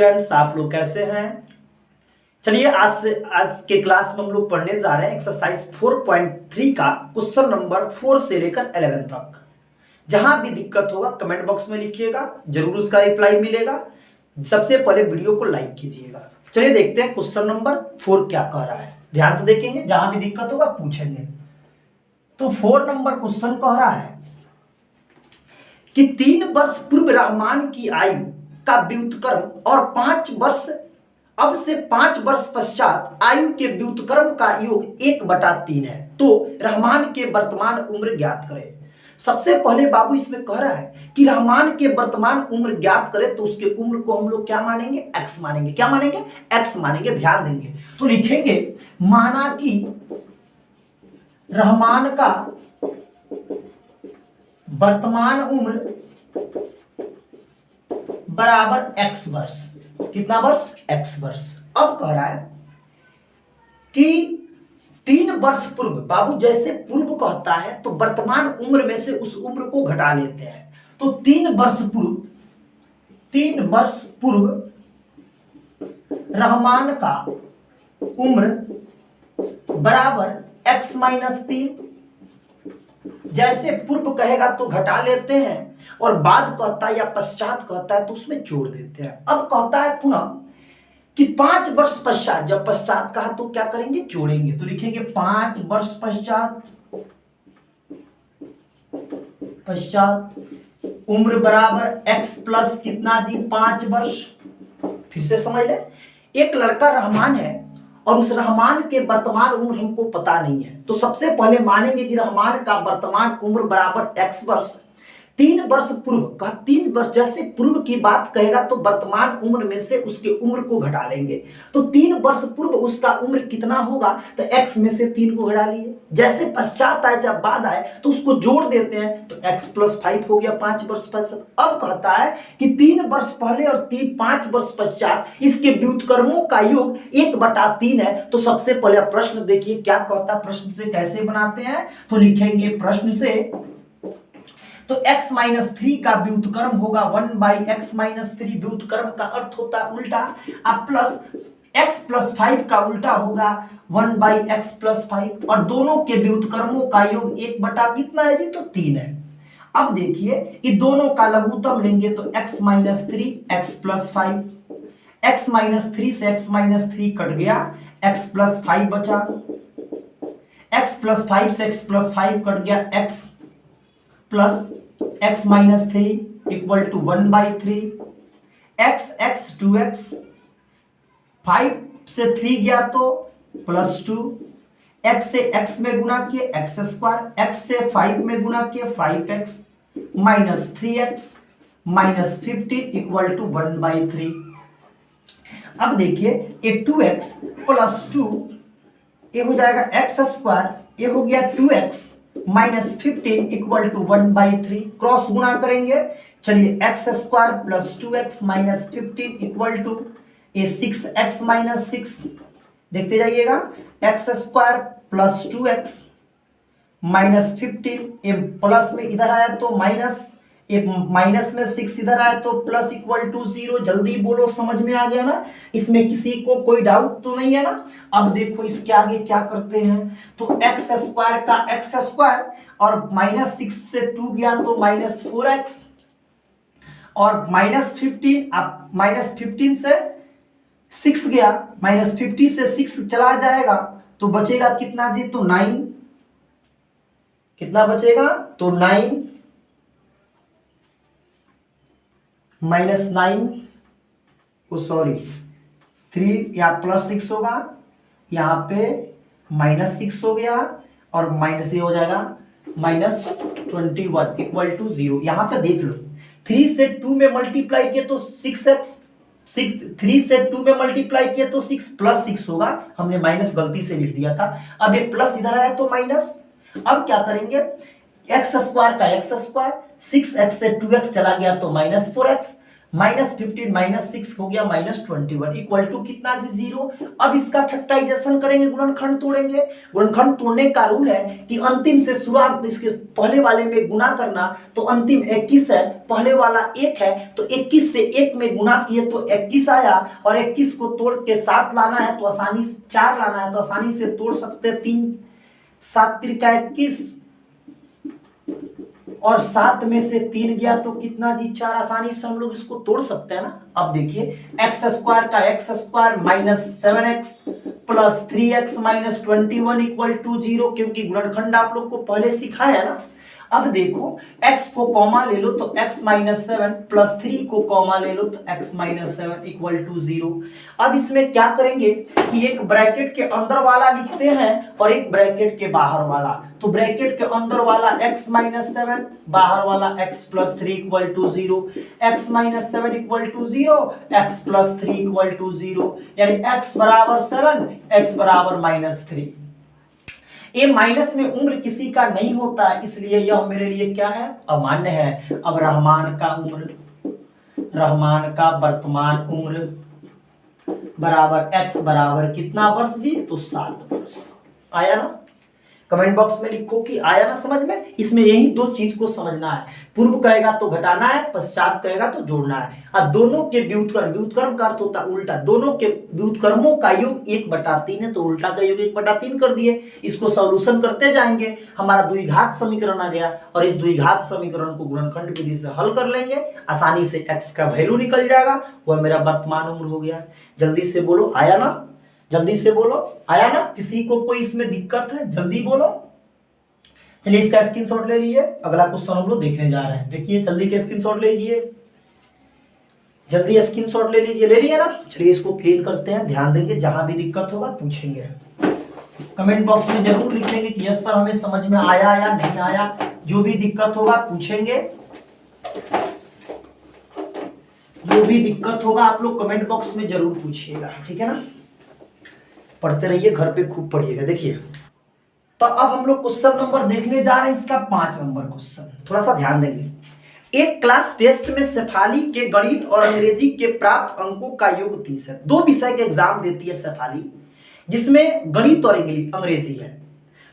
Students, आप लोग कैसे हैं? चलिए आज के क्लास में हम लोग पढ़ने जा रहे हैं एक्सरसाइज 4.3 का क्वेश्चन नंबर 4 से लेकर 11 तक। जहां भी दिक्कत होगा कमेंट बॉक्स में लिखिएगा, जरूर उसका रिप्लाई मिलेगा। सबसे पहले वीडियो को लाइक कीजिएगा। चलिए देखते हैं क्वेश्चन नंबर 4 क्या कह रहा है। ध्यान से देखेंगे, जहां भी दिक्कत होगा पूछेंगे। तो 4 नंबर क्वेश्चन कह रहा है कि 3 वर्ष पूर्व रहमान की आयु का व्युत्क्रम और 5 वर्ष पश्चात आयु के व्युत्क्रम का योग 1/3 है। तो रहमान के वर्तमान उम्र ज्ञात करें। सबसे पहले बाबू इसमें कह रहा है कि रहमान के वर्तमान उम्र ज्ञात करें, तो उसके उम्र को हम लोग क्या मानेंगे? एक्स मानेंगे। क्या मानेंगे? एक्स मानेंगे। ध्यान देंगे तो लिखेंगे माना कि रहमान का वर्तमान उम्र बराबर एक्स वर्ष। कितना वर्ष? एक्स वर्ष। अब कह रहा है कि 3 वर्ष पूर्व, बाबू जैसे पूर्व कहता है तो वर्तमान उम्र में से उस उम्र को घटा लेते हैं। तो 3 वर्ष पूर्व रहमान का उम्र बराबर x-3। जैसे पूर्व कहेगा तो घटा लेते हैं, और बाद कहता है या पश्चात कहता है तो उसमें जोड़ देते हैं। अब कहता है पुनः कि 5 वर्ष पश्चात, जब पश्चात कहा तो क्या करेंगे? जोड़ेंगे। तो लिखेंगे 5 वर्ष पश्चात उम्र बराबर x प्लस कितना जी? 5 वर्ष। फिर से समझ ले, एक लड़का रहमान है और उस रहमान के वर्तमान उम्र हमको पता नहीं है, तो सबसे पहले मानेंगे कि रहमान का वर्तमान उम्र बराबर x वर्ष। 3 वर्ष पूर्व का 3 वर्ष, जैसे पूर्व की बात कहेगा तो वर्तमान उम्र में से उसके उम्र को घटा लेंगे। तो 3 वर्ष पूर्व उसका उम्र कितना होगा? तो x में से 3 को घटा लिए। जैसे पश्चात आए जब बाद आए तो उसको जोड़ देते हैं, तो x + 5 हो गया 5 वर्ष पश्चात। अब कहता है कि 3 वर्ष पहले और 5 वर्ष पश्चात इसके व्युत्क्रमों का योग 1/3 है। तो सबसे पहले प्रश्न देखिए क्या कहता है, प्रश्न से कैसे बनाते हैं। तो लिखेंगे प्रश्न से, तो x-3 का व्युत्क्रम होगा 1/x-3। व्युत्क्रम का अर्थ होता है उल्टा। अब प्लस x + 5 का उल्टा होगा 1/x + 5, और दोनों के व्युत्क्रमों का योग 1 कितना है जी? तो 3 है। अब देखिए कि दोनों का लघुत्तम लेंगे तो x-3 x + 5, x-3 से x-3 कट गया, x + 5 बचा, x + 5 से x + 5 कट गया, x plus x-3 equal to 1/3, x 2x, 5 से 3 गया तो +2, x से x में गुना किए x², x से 5 में गुना किए 5x, -3x -15 इक्वल टू 1/3। अब देखिए ये 2x + 2 ये हो जाएगा x², ये हो गया 2x -15 इक्वल टू 1/3। क्रॉस गुना करेंगे। चलिए x² + 2x -15 equal to 6x -6। देखते जाइएगा, x² + 2x -15, ये प्लस में इधर आया तो माइनस, ये माइनस में 6 इधर आया तो प्लस इक्वल टू 0। जल्दी बोलो, समझ में आ गया ना? इसमें किसी को कोई डाउट तो नहीं है ना? अब देखो इसके आगे क्या करते हैं, तो x² का x² और -6 से 2 गया तो -4x, और -15, अब -15 से 6 गया, -50 से 6 चला जाएगा तो बचेगा कितना जी? तो 9। कितना बचेगा? तो 9 -9 को सॉरी 3 या +6 होगा, यहाँ पे -6 हो गया, और माइनस ये हो जाएगा -21 इक्वल टू 0। यहाँ पे देख लो, 3 से 2 में मल्टीप्लाई किए तो 6x, 3 से 2 में मल्टीप्लाई किए तो 6 + 6 होगा। हमने माइनस गलती से लिख दिया था। अब ये प्लस इधर आया तो माइनस। अब क्या करेंगे, x² का x², 6x से 2x चला गया तो -4x, -15 -6 हो गया -21 इक्वल टू कितना जी 0। अब इसका फैक्टराइजेशन करेंगे, गुणनखंड तोड़ेंगे। गुणनखंड तोड़ने का रूल है कि अंतिम से शुरुआत इसके पहले वाले में गुना करना, तो अंतिम 21 है, पहले वाला 1 है, तो 21 से 1 में गुना किए तो 21 आया, और 21 को तोड़ के 7 लाना है तो आसानी से 4 लाना है तो आसानी से तोड़ सकते हैं। 3 7 त्रिका 21 और 7 में से 3 गया तो कितना जी 4, आसानी से हम लोग इसको तोड़ सकते हैं ना। अब देखिए एक्स स्क्वायर का x square -7x plus 3x -21 equal to 0, क्योंकि गुणनखंड आप लोग को पहले सिखाया ना। अब देखो x को कॉमा ले लो तो x -7 प्लस 3 को कॉमा ले लो तो x -7 इक्वल टू 0। अब इसमें क्या करेंगे कि एक ब्रैकेट के अंदर वाला लिखते हैं और एक ब्रैकेट के बाहर वाला। तो ब्रैकेट के अंदर वाला x -7, बाहर वाला x plus 3 equal to 0, x -7 equal to 0, x plus 3 equal to 0, यानी x बराबर 7, x बराबर -3। ये माइनस में उम्र किसी का नहीं होता है, इसलिए यह मेरे लिए क्या है, अमान्य है। अब रहमान का उम्र, रहमान का वर्तमान उम्र बराबर x बराबर कितना वर्ष जी, तो 7 वर्ष। आया ना, कमेंट बॉक्स में लिखो कि आया ना समझ में। इसमें यही दो चीज को समझना है, पूर्व कहेगा तो घटाना है, पश्चात कहेगा तो जोड़ना है। और दोनों के व्युत्क्रम, व्युत्क्रम का अर्थ होता है उल्टा, दोनों के व्युत्क्रमों का योग 1/3 है, तो उल्टा का योग 1/3 कर दिए। इसको सॉल्यूशन करते जाएंगे, हमारा द्विघात समीकरण आ गया, और इस द्विघात समीकरण को गुणनखंड विधि से हल कर लेंगे, आसानी से x का वैल्यू निकल जाएगा, वह मेरा वर्तमान उम्र हो गया। जल्दी से बोलो आया ना, जल्दी से बोलो आया ना। किसी को कोई इसमें दिक्कत है, जल्दी बोलो। चलिए इसका स्क्रीनशॉट ले लीजिए, अगला क्वेश्चन हम लोग देखने जा रहे हैं। देखिए जल्दी के स्क्रीनशॉट ले लीजिए, जल्दी स्क्रीनशॉट ले लीजिए, ले लिया ना। चलिए इसको क्लियर करते हैं, ध्यान देंगे, जहां भी दिक्कत होगा पूछेंगे। कमेंट बॉक्स में जरूर लिखेंगे कि यस सर हमें समझ में आया या नहीं आया। जो भी दिक्कत होगा पूछेंगे, जो भी दिक्कत होगा आप लोग कमेंट बॉक्स में जरूर पूछिएगा, ठीक है ना। पढ़ते रहिए, घर पे खूब पढ़िएगा। देखिए तो अब हम लोग क्वेश्चन नंबर देखने जा रहे हैं, इसका 5 नंबर क्वेश्चन। थोड़ा सा ध्यान देंगे। एक क्लास टेस्ट में शेफाली के गणित और अंग्रेजी के प्राप्त अंकों का योग 30 है। 2 विषय के एग्जाम देती है शेफाली, जिसमें गणित और अंग्रेजी है,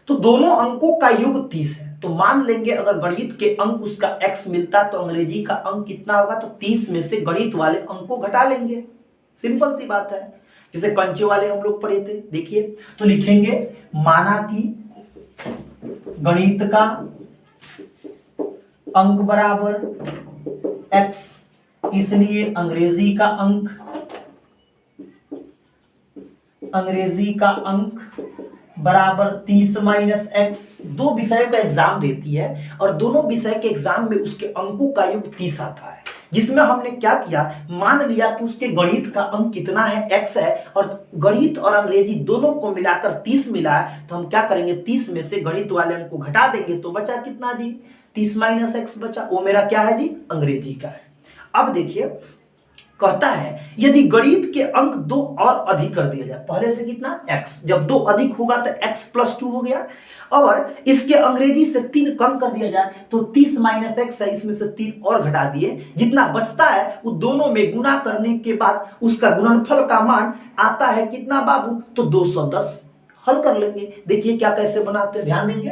तो दोनों अंकों का योग 30 है। तो मान लेंगे अगर गणित के अंक उसका x मिलता तो अंग्रेजी का अंक कितना होगा, तो 30 में से गणित वाले अंक को घटा लेंगे। सिंपल सी बात है, जैसे कंचे वाले हम लोग पढ़े थे। देखिए तो लिखेंगे माना कि गणित का अंक बराबर x, इसलिए अंग्रेजी का अंक बराबर 30 माइनस x। 2 विषयों का एग्जाम देती है और दोनों विषय के एग्जाम में उसके अंकों का योग 30 आता है, जिसमें हमने क्या किया, मान लिया कि उसके गणित का अंक कितना है, x है, और गणित और अंग्रेजी दोनों को मिलाकर 30 मिला है। तो हम क्या करेंगे, 30 में से गणित वाले अंक को घटा देंगे, तो बचा कितना जी, 30 माइनस x बचा, वो मेरा क्या है जी, अंग्रेजी का है। अब देखिए कहता है यदि गणित के अंक 2 और अधिक कर दिया जाए, पहले से कितना x, जब 2 अधिक होगा तो x प्लस 2 हो गया, और इसके अंग्रेजी से 3 कम कर दिया जाए तो 30 माइनस x है, इसमें से 3 और घटा दिए, जितना बचता है वो दोनों में गुना करने के बाद उसका गुणनफल का मान आता है कितना बाबू, तो 210। हल कर लेंगे, देखिए क्या कैसे बनाते हैं, ध्यान देंगे।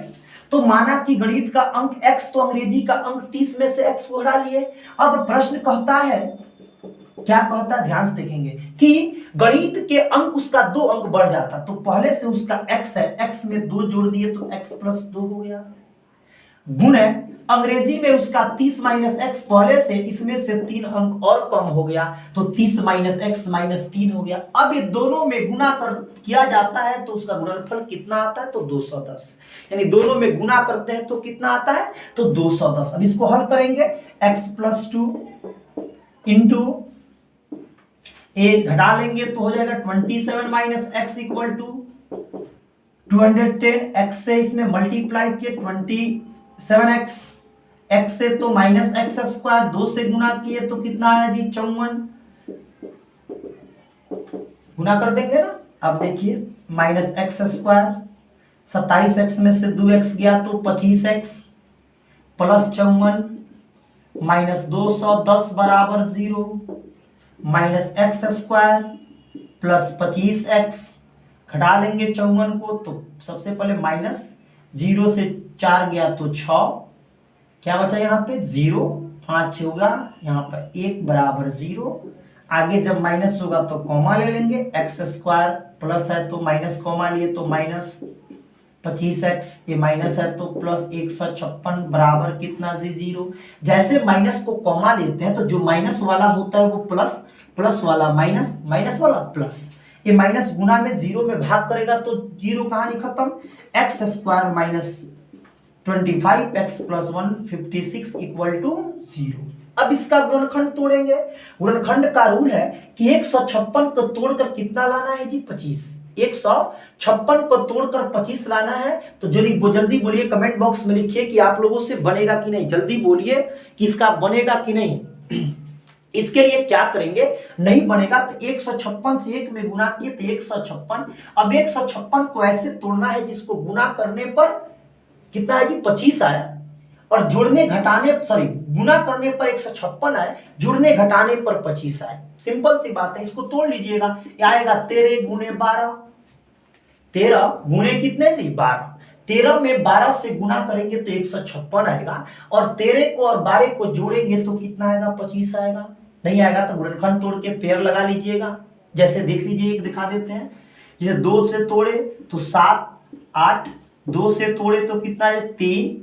तो माना कि गणित का अंक x, तो अंग्रेजी का अंक 30 में से x को घटा लिए। अब प्रश्न कहता है, क्या कहता है, ध्यान से देखेंगे कि गणित के अंक उसका 2 अंक बढ़ जाता, तो पहले से उसका x है, x में 2 जोड़ दिए तो x प्लस 2 हो गया, गुण है अंग्रेजी में उसका 30 माइनस x पहले से, इसमें से 3 अंक और कम हो गया, तो 30 माइनस x माइनस 3 हो गया। अब ये दोनों में गुना कर किया जाता है तो उसका गुणनफल कितना आता है, तो 210, यानी दोनों में गुना करते हैं तो कितना आता है, तो 210। अब इसको हल करेंगे, x प्लस 2 इंटू ए घटा लेंगे तो हो जाएगा 27 माइनस एक्स इक्वल टू 210। एक्स से इसमें मल्टीप्लाई किए 27x, एक्स से तो माइनस एक्स स्क्वायर, 2 से गुना किए तो कितना आया जी, 54, गुना कर देंगे ना। अब देखिए माइनस एक्स स्क्वायर, 27x में से 2x गया तो 25x प्लस 54 माइनस 210 बराबर 0, minus x square plus 25x, घटा लेंगे 54 को तो सबसे पहले माइनस 0 से 4 गया तो 6, क्या बचा यहाँ पे 0, 5 होगा यहाँ पर 1 बराबर 0। आगे जब माइनस होगा तो कॉमा ले लेंगे, एक्स स्क्वायर प्लस है तो माइनस कॉमा लिए तो माइनस 25x, ये माइनस है तो प्लस 156 बराबर कितना जी 0। जैसे माइनस को कॉमा लेते हैं तो जो माइनस वाला होता है वो प्लस, प्लस वाला माइनस, माइनस वाला प्लस, ये माइनस गुना में 0 में भाग करेगा तो 0 कहानी खत्म, x square minus 25x plus 156 equal to 0। अब इसका गुणनखंड तोड़ेंगे। गुणनखंड का रूल है कि 156 को तोड़कर कितना लाना है जी 25, 156 को तोड़कर 25 लाना है। तो जल्दी बोलिए, कमेंट बॉक्स में लिखिए कि आप लोगों से बनेगा कि नहीं, जल्दी बोलिए कि इसका बनेगा कि नहीं। इसके लिए क्या करेंगे, नहीं बनेगा तो 156 से 1 में गुना किए तो 156। अब 156 को ऐसे तोड़ना है जिसको गुना करने पर कितना है जी 25 आया, और जुड़ने घटाने सॉरी गुना करने पर 156 आए, जुड़ने घटाने पर 25 आए। सिंपल सी बात है, इसको तोड़ लीजिएगा, आएगा 13 गुने 12, 13 गुने कितने जी 12, 13 में 12 से गुना करेंगे तो 156 आएगा, और 13 को और 12 को जोड़ेंगे तो कितना आएगा 25 आएगा। नहीं आएगा तो गुणनखंड तोड़ के पेयर लगा लीजिएगा, जैसे देख लीजिए, एक दिखा देते हैं। जैसे 2 से तोड़े तो 7 8, 2 से तोड़े तो कितना है 3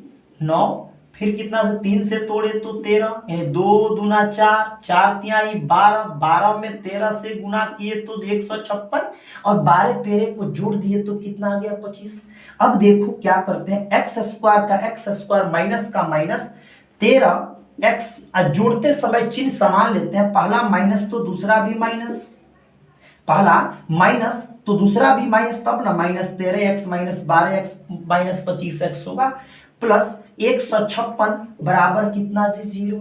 9, फिर कितना से 3 से तोड़े तो 13, यानी 2 दूना 4, 4 तिहाई 12, 12 में 13 से गुना किए तो 156, और 12 13 को जोड़ दिए तो कितना आ गया 25। अब देखो क्या करते हैं, एक्स स्क्वायर का एक्स स्क्वायर माइनस का माइनस 13 एक्स, जोड़ते समय चिन्ह समान लेते हैं, पहला माइनस तो दूसरा भी माइनस, पहला माइनस तो दूसरा भी माइनस, तब ना minus 13x minus 12x minus 25x होगा, प्लस 156 बराबर कितना जी 0।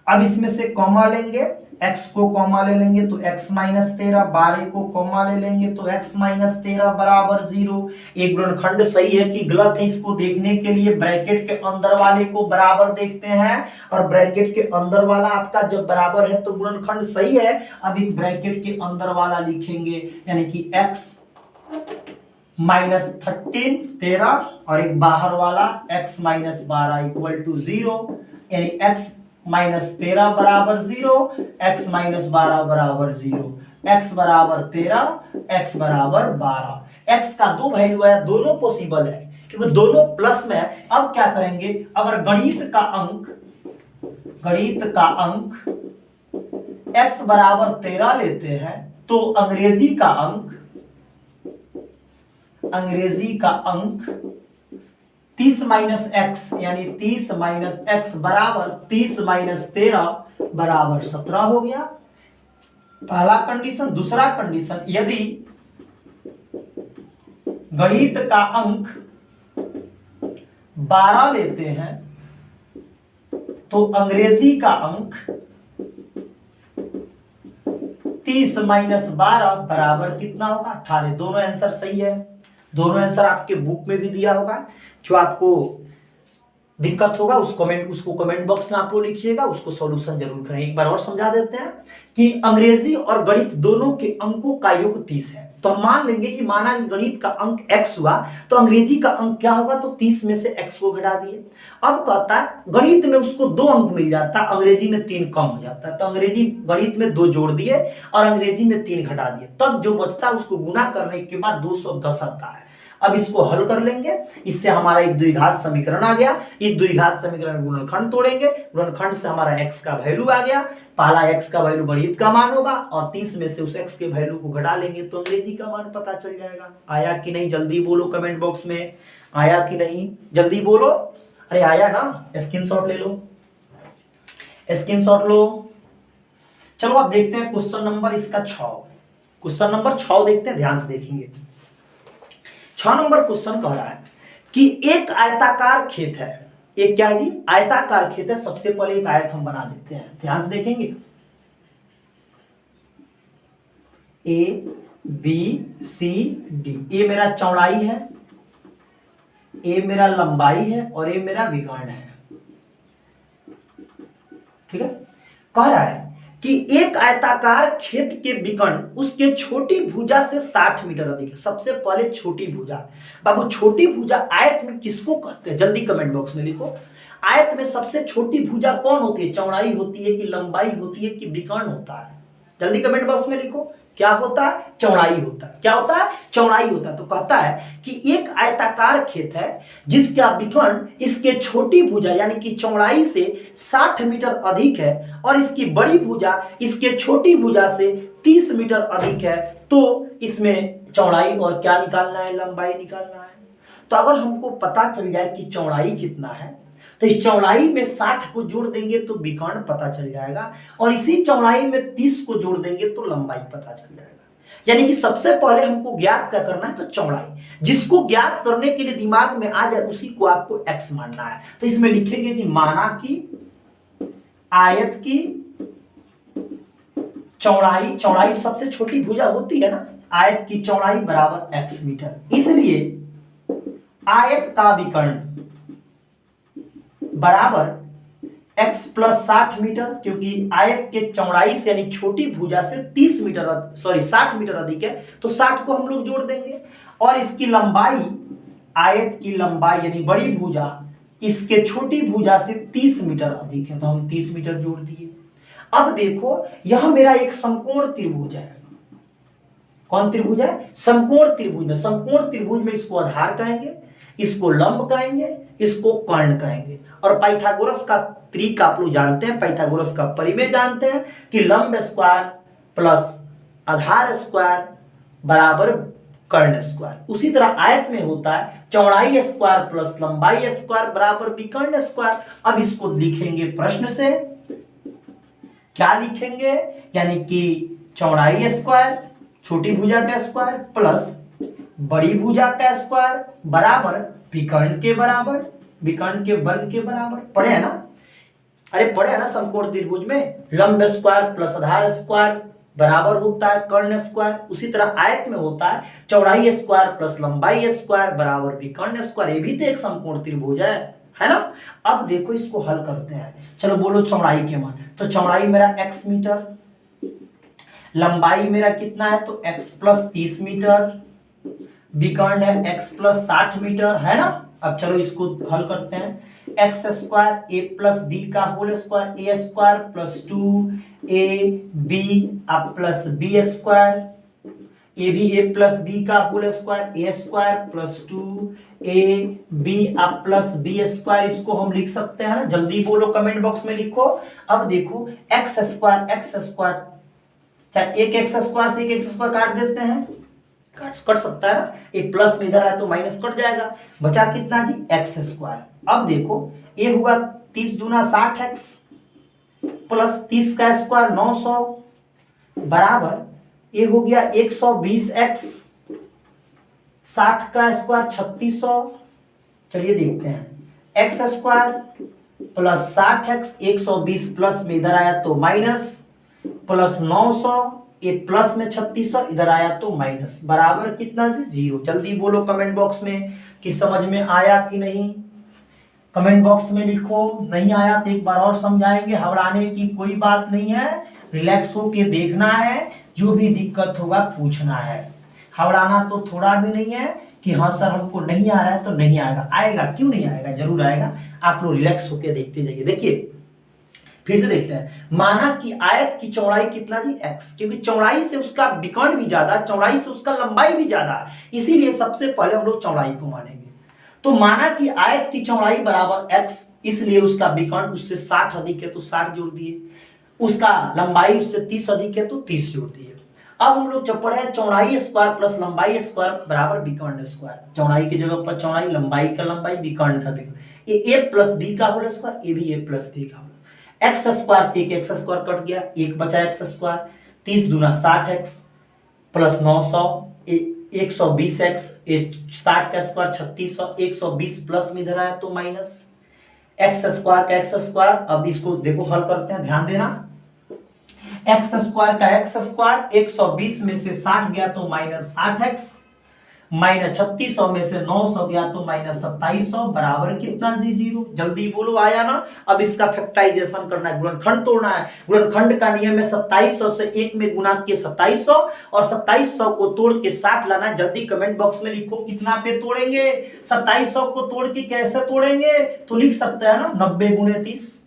अब इसमें से कॉमा लेंगे, x को कॉमा ले लेंगे तो x माइनस 13, 12 को कॉमा ले लेंगे तो x माइनस 13 बराबर 0। एक गुणनखंड सही है कि गलत है, इसको देखने के लिए ब्रैकेट के अंदर वाले को बराबर देखते हैं, और ब्रैकेट के अंदर वाला आपका जब बराबर है तो गुणनखंड सही है। अब एक ब्रैकेट के अंदर वाला लिखेंगे, यानी कि x माइनस 13 और एक बाहर वाला x माइनस 12 इक्वल टू 0, यानी x माइनस 13 बराबर 0, x माइनस 12 बराबर 0, x बराबर 13, x बराबर 12। x का दो वैल्यू है, दोनों पॉसिबल है क्योंकि दोनों प्लस में है। अब क्या करेंगे, अगर गणित का अंक x बराबर 13 लेते हैं तो अंग्रेजी का अंक 30 माइनस एक्स, यानी 30 माइनस एक्स बराबर 30 माइनस 13 बराबर 17 हो गया, पहला कंडीशन। दूसरा कंडीशन, यदि गणित का अंक 12 लेते हैं तो अंग्रेजी का अंक 30 माइनस 12 बराबर कितना होगा 18। दोनों आंसर सही है, दोनों आंसर आपके बुक में भी दिया होगा। जो आपको दिक्कत होगा उसको कमेंट बॉक्स में आप लोग लिखिएगा, उसको सॉल्यूशन जरूर करें। एक बार और समझा देते हैं कि अंग्रेजी और गणित दोनों के अंकों का योग 30 है। तो हम मान लेंगे कि माना कि गणित का अंक x हुआ तो अंग्रेजी का अंक क्या होगा, तो 30 में से x को घटा दिए। अब कहता है गणित में उसको 2 अंक मिल जाता है, अंग्रेजी में 3 कम हो जाता है, तो अंग्रेजी गणित में 2 जोड़ दिए और अंग्रेजी में 3 घटा दिए, तब जो बचता है उसको गुना करने के बाद 210 आता है। अब इसको हल कर लेंगे, इससे हमारा एक द्विघात समीकरण आ गया। इस द्विघात समीकरण गुणनखंड तोड़ेंगे, गुणनखंड से हमारा x का वैल्यू आ गया, पहला x का वैल्यू गणित का मान होगा और 30 में से उस x के वैल्यू को घटा लेंगे तो अंग्रेजी का मान पता चल जाएगा। आया कि नहीं, जल्दी बोलो कमेंट बॉक्स में, आया कि नहीं जल्दी बोलो। अरे आया ना, स्क्रीनशॉट ले लो, स्क्रीनशॉट लो। चलो अब देखते हैं क्वेश्चन नंबर इसका 6, क्वेश्चन नंबर 6 देखते हैं, ध्यान से देखेंगे। 6 नंबर क्वेश्चन कह रहा है कि एक आयताकार खेत है, एक क्या है जी आयताकार खेत है। सबसे पहले एक आयत हम बना देते हैं, ध्यान से देखेंगे। ए बी सी डी, ए मेरा चौड़ाई है, ए मेरा लंबाई है और ए मेरा विकर्ण है। ठीक है। कह रहा है कि एक आयताकार खेत के विकर्ण उसके छोटी भुजा से 60 मीटर अधिक है। सबसे पहले छोटी भुजा, बाबू छोटी भुजा आयत में किसको कहते हैं, जल्दी कमेंट बॉक्स में लिखो। आयत में सबसे छोटी भुजा कौन होती है, चौड़ाई होती है कि लंबाई होती है कि विकर्ण होता है, जल्दी कमेंट बॉक्स में लिखो। क्या होता है, चौड़ाई होता है। क्या होता है, चौड़ाई होता है। तो कहता है कि एक आयताकार खेत है जिसका विकर्ण इसके छोटी भुजा यानी कि चौड़ाई से 60 मीटर अधिक है और इसकी बड़ी भुजा इसके छोटी भुजा से 30 मीटर अधिक है, तो इसमें चौड़ाई और क्या निकालना है, लंबाई निकालना है। तो अगर हमको पता चल जाए कि चौड़ाई कितना है, तो इस चौड़ाई में 60 को जोड़ देंगे तो विकर्ण पता चल जाएगा, और इसी चौड़ाई में 30 को जोड़ देंगे तो लंबाई पता चल जाएगा। यानी कि सबसे पहले हमको ज्ञात क्या करना है, तो चौड़ाई। जिसको ज्ञात करने के लिए दिमाग में आ जाए उसी को आपको x मानना है। तो इसमें लिखेंगे कि माना कि आयत की चौड़ाई, चौड़ाई तो सबसे छोटी भुजा होती है ना, आयत की चौड़ाई बराबर x मीटर। इसलिए आयत का विकर्ण बराबर x प्लस 60 मीटर, क्योंकि आयत के चौड़ाई से यानी छोटी भुजा से 30 मीटर 60 मीटर अधिक है, तो 60 को हम लोग जोड़ देंगे। और इसकी लंबाई, आयत की लंबाई यानी बड़ी भुजा इसके छोटी भुजा से 30 मीटर अधिक है, तो हम 30 मीटर जोड़ दिए। अब देखो यह मेरा एक समकोण त्रिभुज है। कौन त्रिभुज है, समकोण त्रिभुज में। समकोण त्रिभुज में इसको आधार कहेंगे, इसको लंब कहेंगे, इसको कर्ण कहेंगे। और पाइथागोरस का तरीका आप लोग जानते हैं, पाइथागोरस का परिमेय जानते हैं कि लंब स्क्वायर प्लस आधार स्क्वायर बराबर कर्ण स्क्वायर। उसी तरह आयत में होता है चौड़ाई स्क्वायर प्लस लंबाई स्क्वायर बराबर विकर्ण स्क्वायर। अब इसको लिखेंगे प्रश्न से, क्या लिखेंगे, यानी कि चौड़ाई स्क्वायर छोटी भुजा का स्क्वायर प्लस बड़ी भुजा का स्क्वायर बराबर विकर्ण के बराबर, विकर्ण के वर्ग के बराबर। पढ़े है ना, अरे पढ़े है ना समकोण त्रिभुज में लंब स्क्वायर प्लस आधार स्क्वायर बराबर होता है कर्ण स्क्वायर। उसी तरह आयत में होता है चौड़ाई स्क्वायर प्लस लंबाई स्क्वायर बराबर विकर्ण स्क्वायर। ये भी तो एक समकोण त्रिभुज है ना। अब देखो इसको हल करते हैं। चलो बोलो चौड़ाई के मान। तो चौड़ाई मेरा x मीटर, लंबाई मेरा कितना है, तो x प्लस 30 मीटर, विकर्ण है x प्लस 60 मीटर, है ना। अब चलो इसको हल करते हैं। एक्स स्क्वायर ए प्लस बी का होल स्क्वायर, ए स्क्वायर प्लस 2ab अब प्लस बी स्क्वायर, ए भी ए प्लस बी का होल स्क्वायर, ए स्क्वायर प्लस 2ab अब प्लस बी स्क्वायर। इसको हम लिख सकते हैं ना, जल्दी बोलो कमेंट बॉक्स में लिखो। अब देखो एक्स स्क्वायर चाहे एक एक्स स्क्वायर से एक एक्स स्क्वायर काट देते हैं, कट सकता है ना। एक प्लस में इधर है तो माइनस कट जाएगा, बचा कितना जी, एक्स स्क्वायर। अब देखो ये हुआ 30 दूना 60x प्लस 30 का स्क्वायर 900 बराबर ये हो गया 120x, 60 का स्क्वायर 3600। चलिए देखते हैं, x square plus 60x 120 plus में इधर आया तो माइनस, प्लस 900 ये प्लस में 3600 इधर आया तो माइनस, बराबर कितना जी 0। जल्दी बोलो कमेंट बॉक्स में कि समझ में आया कि नहीं, कमेंट बॉक्स में लिखो। नहीं आया तो एक बार और समझाएंगे, घबराने की कोई बात नहीं है, रिलैक्स होके देखना है, जो भी दिक्कत होगा पूछना है। घबराना तो थोड़ा भी नहीं है कि हाँ सर हमको नहीं आ रहा है तो नहीं आएगा, आएगा क्यों नहीं आएगा, जरूर आएगा। आप लोग रिलैक्स होके देखते जाइए। देखिए फिर से देखते हैं, माना कि आयत की चौड़ाई कितना जी x, क्योंकि चौड़ाई से उसका विकर्ण भी ज्यादा, चौड़ाई से उसका लंबाई भी ज्यादा, इसीलिए सबसे पहले हम लोग चौड़ाई को मानेंगे। तो माना कि आयत की चौड़ाई बराबर x, इसलिए उसका विकर्ण उससे 60 अधिक है तो 60 जोड़ दिए, उसका लंबाई उससे 30 अधिक है तो 30 जोड़ दिए। अब हम लोग जब पढ़े चौड़ाई स्क्वायर प्लस लंबाई स्क्वायर बराबर विकर्ण स्क्वायर, चौड़ाई की जगह पर चौड़ाई, लंबाई का लंबाई, विकर्ण का विकर्ण, ये a प्लस बी का होल स्क्वायर, ये भी a प्लस बी का होल, एक्स स्क्वायर से एक एक्स स्क्वायर कट गया, एक बचा एक्स स्क्वायर, 30 दूना 60x प्लस 900 120x, 60 का स्क्वायर 3600, 120 प्लस में इधर आया तो माइनस, एक्स स्क्वायर का एक्स स्क्वायर। अब इसको देखो हल करते हैं, ध्यान देना, एक्स स्क्वायर का एक्स स्क्वायर 120 में से 60 गया तो माइनस 60x माइनस 3600 में से 900 गया तो माइनस 2700 बराबर कितना जी 0। जल्दी बोलो, आया ना। अब इसका फैक्टराइजेशन करना है, गुणनखंड तोड़ना है। गुणनखंड का नियम है 2700 से 1 में गुणा किए 2700 और 2700 को तोड़ के 60 लाना है। जल्दी कमेंट बॉक्स में लिखो कितना पे तोड़ेंगे। 2700 को तोड़ के कैसे तोड़ेंगे, तो लिख सकते हैं ना 90 गुणे 30।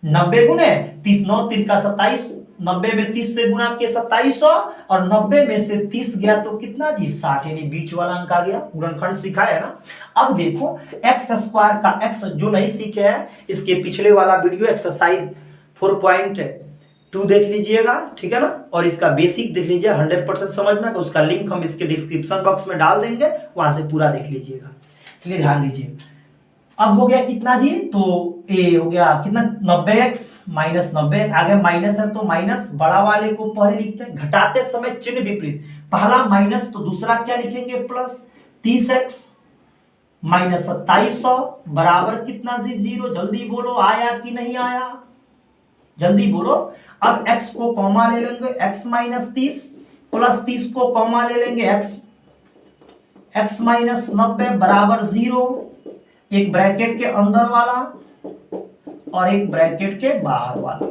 90 गुणे 30, 9 3 का 27, 90 में 30 से गुणा किया 2700 और 90 में से 30 गया तो कितना जी 60, यानी बीच वाला अंक आ गया। गुणनखंड सीखा है ना। अब देखो एक्स स्क्वायर का एक्स जो नहीं सीखे हैं, इसके पिछले वाला वीडियो एक्सरसाइज 4.2 देख लीजिएगा, ठीक है ना। और इसका बेसिक देख लीजिए, 100% समझना। तो उसका लिंक हम इसके डिस्क्रिप्शन बॉक्स में डाल देंगे, वहां से पूरा देख लीजिएगा। चलिए ध्यान दीजिए। अब हो गया कितना जी, तो ए हो गया कितना 90x माइनस 90, आगे माइनस है तो माइनस, बड़ा वाले को पहले लिखते हैं, घटाते समय चिन्ह विपरीत, पहला माइनस तो दूसरा क्या लिखेंगे प्लस। 30x माइनस 2700 बराबर कितना जी 0। जल्दी बोलो, आया कि नहीं आया, जल्दी बोलो। अब x को कॉमा ले लेंगे, x माइनस 30 प्लस 30 को कॉमा ले लेंगे, x माइनस 90 बराबर 0। एक ब्रैकेट के अंदर वाला और एक ब्रैकेट के बाहर वाला।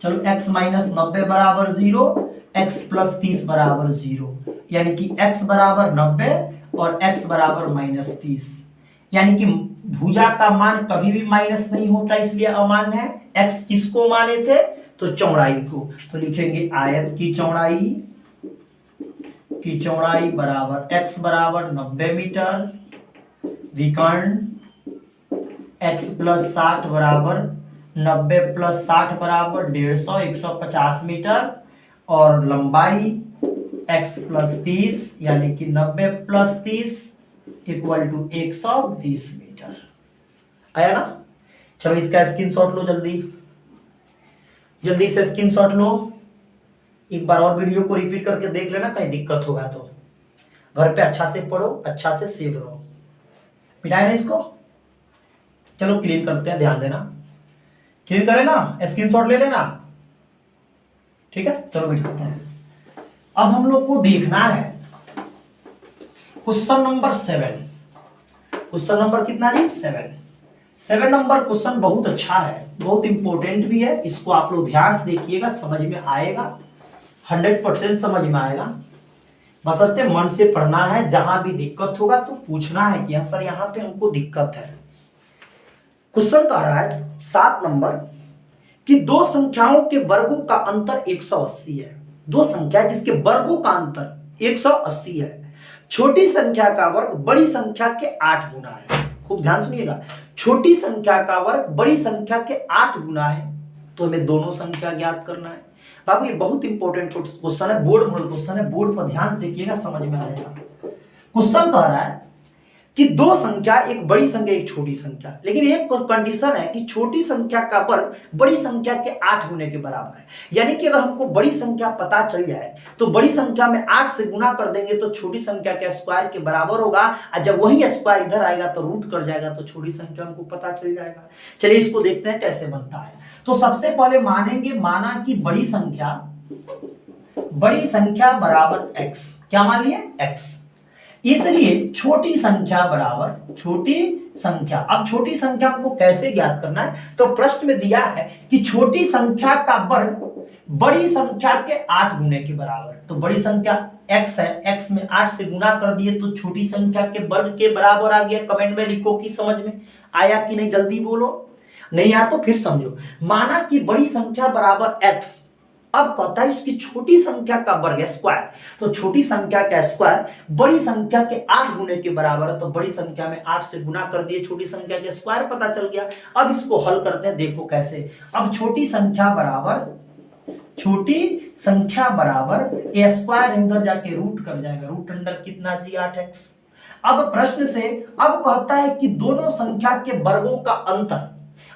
चलो x माइनस 90 बराबर 0, x प्लस 30 बराबर 0, यानी कि x बराबर 90 और x बराबर माइनस 30, यानी कि भुजा का मान कभी भी माइनस नहीं होता, इसलिए अमान्य है। x किसको माने थे, तो चौड़ाई को, तो लिखेंगे आयत की चौड़ाई बराबर x बराबर 90 मीटर, विकर्ण x प्लस 60 बराबर 90 प्लस 60 बराबर 150, 150 मीटर, और लंबाई x प्लस 30 यानी कि 90 प्लस 30 इक्वल टू 120 मीटर। आया ना। चलो इसका स्क्रीनशॉट लो, जल्दी से स्क्रीनशॉट लो। एक बार और वीडियो को रिपीट करके देख लेना, कहीं दिक्कत होगा तो घर पे अच्छा से पढ़ो, अच्छा से सेव रहो। मिटाए ना इसको, चलो क्लीन करते हैं, ध्यान देना, क्लीन करें ना, स्क्रीनशॉट ले लेना, ठीक है। चलो मिटाते हैं। अब हम लोग को देखना है क्वेश्चन नंबर 7। क्वेश्चन नंबर कितना जी 7 नंबर क्वेश्चन बहुत अच्छा है, बहुत इंपॉर्टेंट भी है। इसको आप लोग ध्यान से देखिएगा, समझ में आएगा, 100% समझ में आएगा। बशर्ते मन से पढ़ना है, जहां भी दिक्कत होगा तो पूछना है कि सर यहाँ पे हमको दिक्कत है। क्वेश्चन कह रहा है 7 नंबर कि दो संख्याओं के वर्गों का अंतर 180 है। दो संख्या जिसके वर्गों का अंतर 180 है। छोटी संख्या का वर्ग बड़ी संख्या के 8 गुना है। खूब ध्यान सुनिएगा, छोटी संख्या का वर्ग बड़ी संख्या के 8 गुना है, तो हमें दोनों संख्या ज्ञात करना है। बाबू ये बहुत इंपॉर्टेंट क्वेश्चन है, बोर्ड मॉडल क्वेश्चन है, बोर्ड पर ध्यान से देखिएगा, समझ में आएगा। क्वेश्चन कह रहा है कि दो संख्या, एक बड़ी संख्या एक छोटी संख्या, लेकिन एक कंडीशन है कि छोटी संख्या का वर्ग बड़ी संख्या के 8 गुने के बराबर है। यानी कि अगर हमको बड़ी संख्या पता चल जाए तो बड़ी संख्या में 8 से गुना कर देंगे तो छोटी संख्या के स्क्वायर के बराबर होगा, और जब वही स्क्वायर इधर आएगा तो रूट कर जाएगा, तो छोटी संख्या हमको पता चल जाएगा। चलिए इसको देखते हैं कैसे बनता है। तो सबसे पहले माना कि बड़ी संख्या बराबर x, क्या मान लिए x, इसलिए छोटी संख्या बराबर छोटी संख्या। अब छोटी संख्या को कैसे ज्ञात करना है, तो प्रश्न में दिया है कि छोटी संख्या का वर्ग बड़ी संख्या के 8 गुने के बराबर। तो बड़ी संख्या x है, x में 8 से गुना कर दिए तो छोटी संख्या के वर्ग के बराबर आ गया। कमेंट में लिखो कि समझ में आया कि नहीं, जल्दी बोलो, नहीं आया तो फिर समझो। माना कि बड़ी संख्या बराबर x, अब कहता है उसकी छोटी संख्या का वर्ग स्क्वायर, तो छोटी संख्या का स्क्वायर बड़ी संख्या के 8 गुने के बराबर है, तो बड़ी संख्या में 8 से गुना कर दिए, छोटी संख्या के स्क्वायर पता चल गया। अब इसको हल करते हैं, देखो कैसे। अब छोटी संख्या बराबर ए स्क्वायर अंदर जाके रूट कर जाएगा, रूट अंडर कितना जी 8x। अब प्रश्न से अब कहता है कि दोनों संख्या के वर्गों का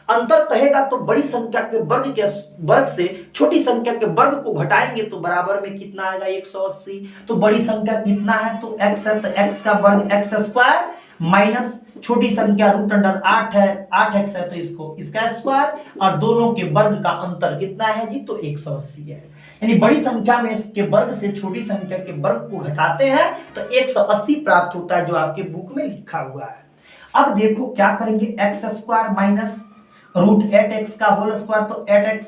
अंतर कहेगा तो बड़ी संख्या के वर्ग से छोटी संख्या के वर्ग को घटाएंगे तो बराबर में कितना आएगा 180। तो बड़ी संख्या कितना है, तो x है, तो x का वर्ग x स्क्वायर माइनस छोटी संख्या रूट अंडर 8 है, 8x है तो इसका स्क्वायर, और दोनों के वर्ग का अंतर कितना है जी, तो 180 है। यानी बड़ी संख्या में इसके वर्ग से छोटी संख्या के वर्ग को घटाते हैं तो 180 प्राप्त होता है, जो आपके बुक में लिखा हुआ है। अब देखो क्या करेंगे, x square minus root 8x का होल स्क्वायर, तो 8x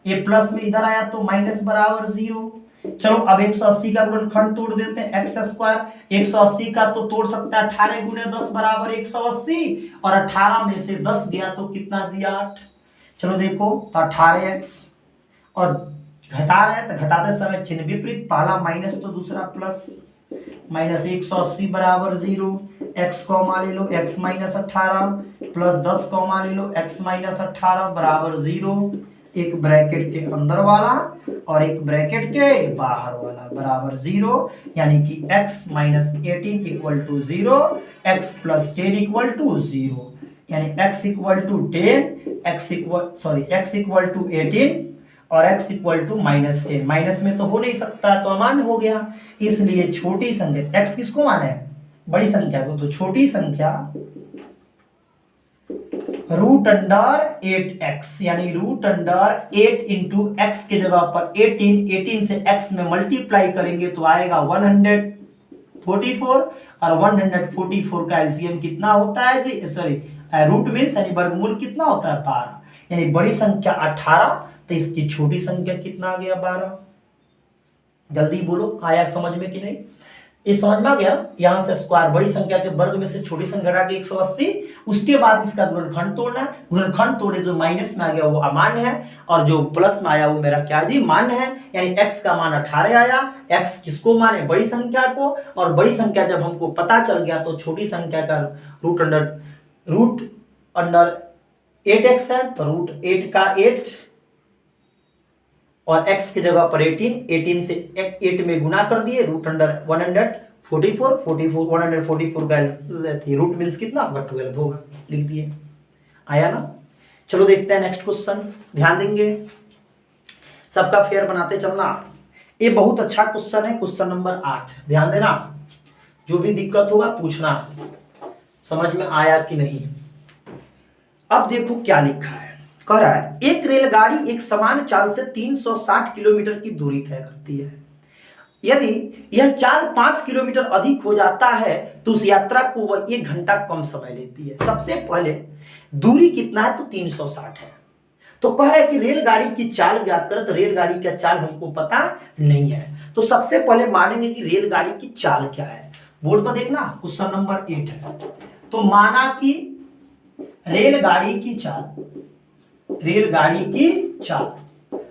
ये प्लस में इधर आया तो माइनस बराबर 0। चलो अब 180 का गुणनखंड तोड़ देते हैं, एक्स स्क्वायर 180 का तो तोड़ सकता है 18 गुणे 10 बराबर 180, और 18 में से 10 गया तो कितना जी 8। चलो देखो तो 18x, और घटा रहे हैं तो घटाते समय चिन्ह विपरीत, पहला माइनस तो दूसरा प्लस, माइनस 180 बराबर 0, x कॉमा ले लो x माइनस 18 प्लस 10 कॉमा ले लो x माइनस 18 बराबर 0, एक ब्रैकेट के अंदर वाला और एक ब्रैकेट के बाहर वाला बराबर 0, यानी कि x minus 18 equal to 0, x plus 10 equal to 0, यानी x equal to 10, x equal to 18 और x equal to minus 10। Minus में तो हो नहीं सकता, तो अमान्य हो गया, इसलिए छोटी संख्या x किसको माने है, बड़ी संख्या को, तो छोटी संख्या रूट अंडर 8x, यानी रूट अंडर 8 इंटू एक्स के जगह पर 18 से x में मल्टीप्लाई करेंगे तो आएगा 144, और 144 का एलसीएम कितना होता है जी, सॉरी रूट मीन्स यानी वर्गमूल कितना होता है 12, यानी बड़ी संख्या 18, तो इसकी छोटी संख्या कितना आ गया 12। जल्दी बोलो आया समझ में कि नहीं, ये समझ में आ गया। यहां से स्क्वायर बड़ी संख्या के वर्ग में से छोटी संख्या घटा के 180, उसके बाद इसका गुणनखंड तोड़ना है, गुणनखंड तोड़े जो माइनस में आ गया वो अमान्य है, और जो प्लस में आया वो मेरा क्या जी मान्य है, यानी x का मान 18 आया। x किसको माने, बड़ी संख्या को, और बड़ी संख्या जब हमको पता चल गया तो छोटी संख्या का रूट अंडर 8x है, तो रूट 8 का 8 और x की जगह पर 18 से 8 में गुना कर दिए, रूट अंडर 144 का रूट मीन्स कितना होगा 12 होगा, लिख दिए, आया ना। चलो देखते हैं नेक्स्ट क्वेश्चन, ध्यान देंगे, सबका फेयर बनाते चलना। ये बहुत अच्छा क्वेश्चन है, क्वेश्चन नंबर 8, ध्यान देना, जो भी दिक्कत होगा पूछना, समझ में आया कि नहीं। अब देखो क्या लिखा है, कह रहा है एक रेलगाड़ी एक समान चाल से 360 किलोमीटर की दूरी तय करती है, यदि यह चाल 5 किलोमीटर अधिक हो जाता है तो उस यात्रा को वह 1 घंटा कम समय लेती है। सबसे पहले दूरी कितना है, तो 360 है, तो कह रहा है कि रेलगाड़ी की चाल ज्ञात करें, तो रेलगाड़ी का चाल हमको पता नहीं है, तो सबसे पहले मानेंगे कि रेलगाड़ी की चाल क्या है। बोर्ड पर देखना क्वेश्चन नंबर 8 है, तो माना कि रेलगाड़ी की चाल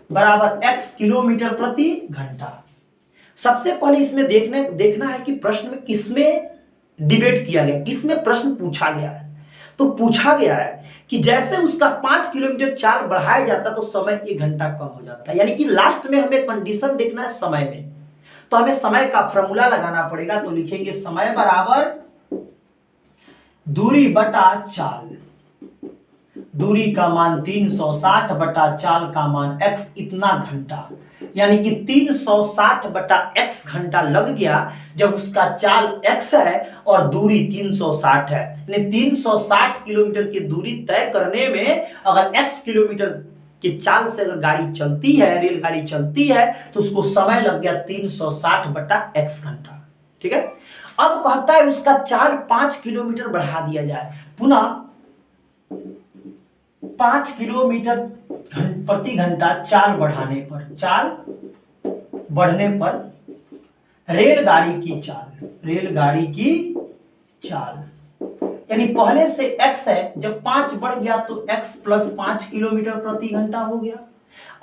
बराबर x किलोमीटर प्रति घंटा। सबसे पहले इसमें देखना है कि प्रश्न में किसमें डिबेट किया गया, किसमें प्रश्न पूछा गया है। तो पूछा गया है कि जैसे उसका 5 किलोमीटर चाल बढ़ाया जाता तो समय 1 घंटा कम हो जाता है, यानी कि लास्ट में हमें कंडीशन देखना है समय में, तो हमें समय का फॉर्मूला लगाना पड़ेगा। तो लिखेंगे समय बराबर दूरी बटा चाल, दूरी का मान 360 बटा चाल का मान x इतना घंटा, यानी कि 360 बटा x घंटा लग गया जब उसका चाल x है और दूरी 360 है, यानी 360 किलोमीटर की दूरी तय करने में अगर x किलोमीटर की चाल से अगर गाड़ी चलती है, रेलगाड़ी चलती है, तो उसको समय लग गया 360 बटा x घंटा। ठीक है, अब कहता है उसका चाल 5 किलोमीटर बढ़ा दिया जाए, पुनः 5 किलोमीटर प्रति घंटा चाल बढ़ने पर रेलगाड़ी की चाल यानी पहले से x है, जब 5 बढ़ गया तो x प्लस 5 किलोमीटर प्रति घंटा हो गया।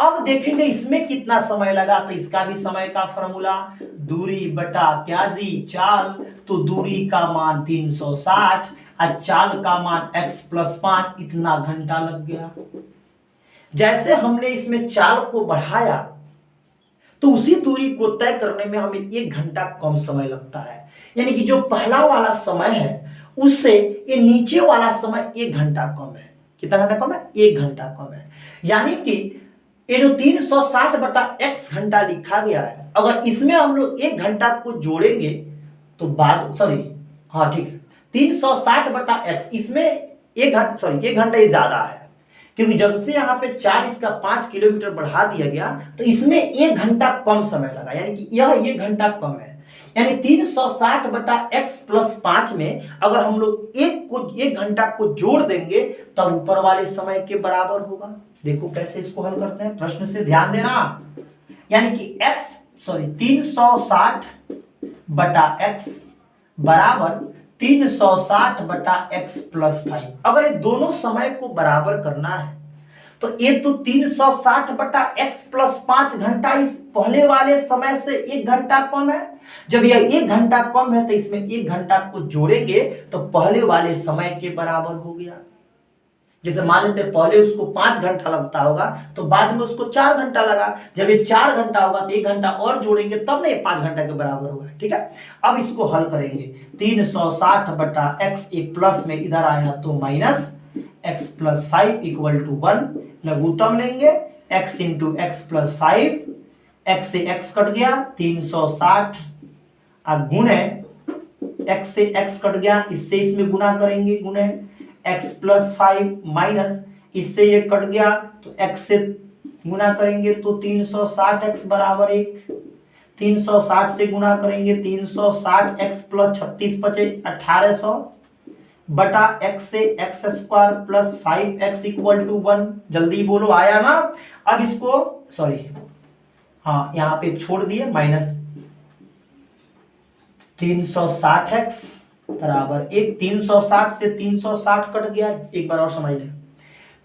अब देखेंगे इसमें कितना समय लगा, तो इसका भी समय का फॉर्मूला दूरी बटा क्या जी चाल, तो दूरी का मान 360 और चाल का मान x प्लस 5, इतना घंटा लग गया। जैसे हमने इसमें चाल को बढ़ाया तो उसी दूरी को तय करने में हमें 1 घंटा कम समय लगता है, यानी कि जो पहला वाला समय है उससे ये नीचे वाला समय 1 घंटा कम है। कितना घंटा कम है, 1 घंटा कम है, यानी कि ये जो 360 बटा x घंटा लिखा गया है, अगर इसमें हम लोग 1 घंटा को जोड़ेंगे तो ठीक है, 360 बटा x, इसमें 1 घंटा ये ज्यादा है, क्योंकि जब से यहाँ पे 40 का 5 किलोमीटर बढ़ा दिया गया तो इसमें 1 घंटा कम समय लगा, यानी कि यह 1 घंटा कम है। यानी 360 बटा x प्लस 5 में अगर हम लोग 1 घंटा को जोड़ देंगे तब ऊपर वाले समय के बराबर होगा। देखो कैसे इसको हल करते हैं, प्रश्न से ध्यान देना। यानी कि 360 बटा x बराबर 360 बटा x प्लस 5। अगर ये दोनों समय को बराबर करना है तो ये तो 360 बटा x प्लस 5 घंटा इस पहले वाले समय से 1 घंटा कम है। जब यह 1 घंटा कम है तो इसमें 1 घंटा को जोड़ेंगे तो पहले वाले समय के बराबर हो गया। जैसे मान लेते पहले उसको 5 घंटा लगता होगा तो बाद में उसको 4 घंटा लगा, जब ये 4 घंटा होगा तो 1 घंटा और जोड़ेंगे तब ना ये 5 घंटा के बराबर होगा। ठीक है, अब इसको हल करेंगे। 360 बटा x एक प्लस में इधर आया तो minus x plus 5 equal to 1। लघुत्तम लेंगे x into x plus 5, x से x कट गया 360 गुणे x से x कट गया, इससे इसमें गुना करेंगे गुणे x प्लस 5 माइनस इससे ये कट गया तो x से गुना करेंगे तो 360x बराबर 1। 360 से गुना करेंगे 360x प्लस 36 बचे 1800 बटा x से x square plus 5x equal to 1। जल्दी बोलो, आया ना। अब इसको सॉरी हाँ यहाँ पे छोड़ दिए माइनस 360x बराबर 1। 360 से 360 कट गया। एक बार और समझ लें,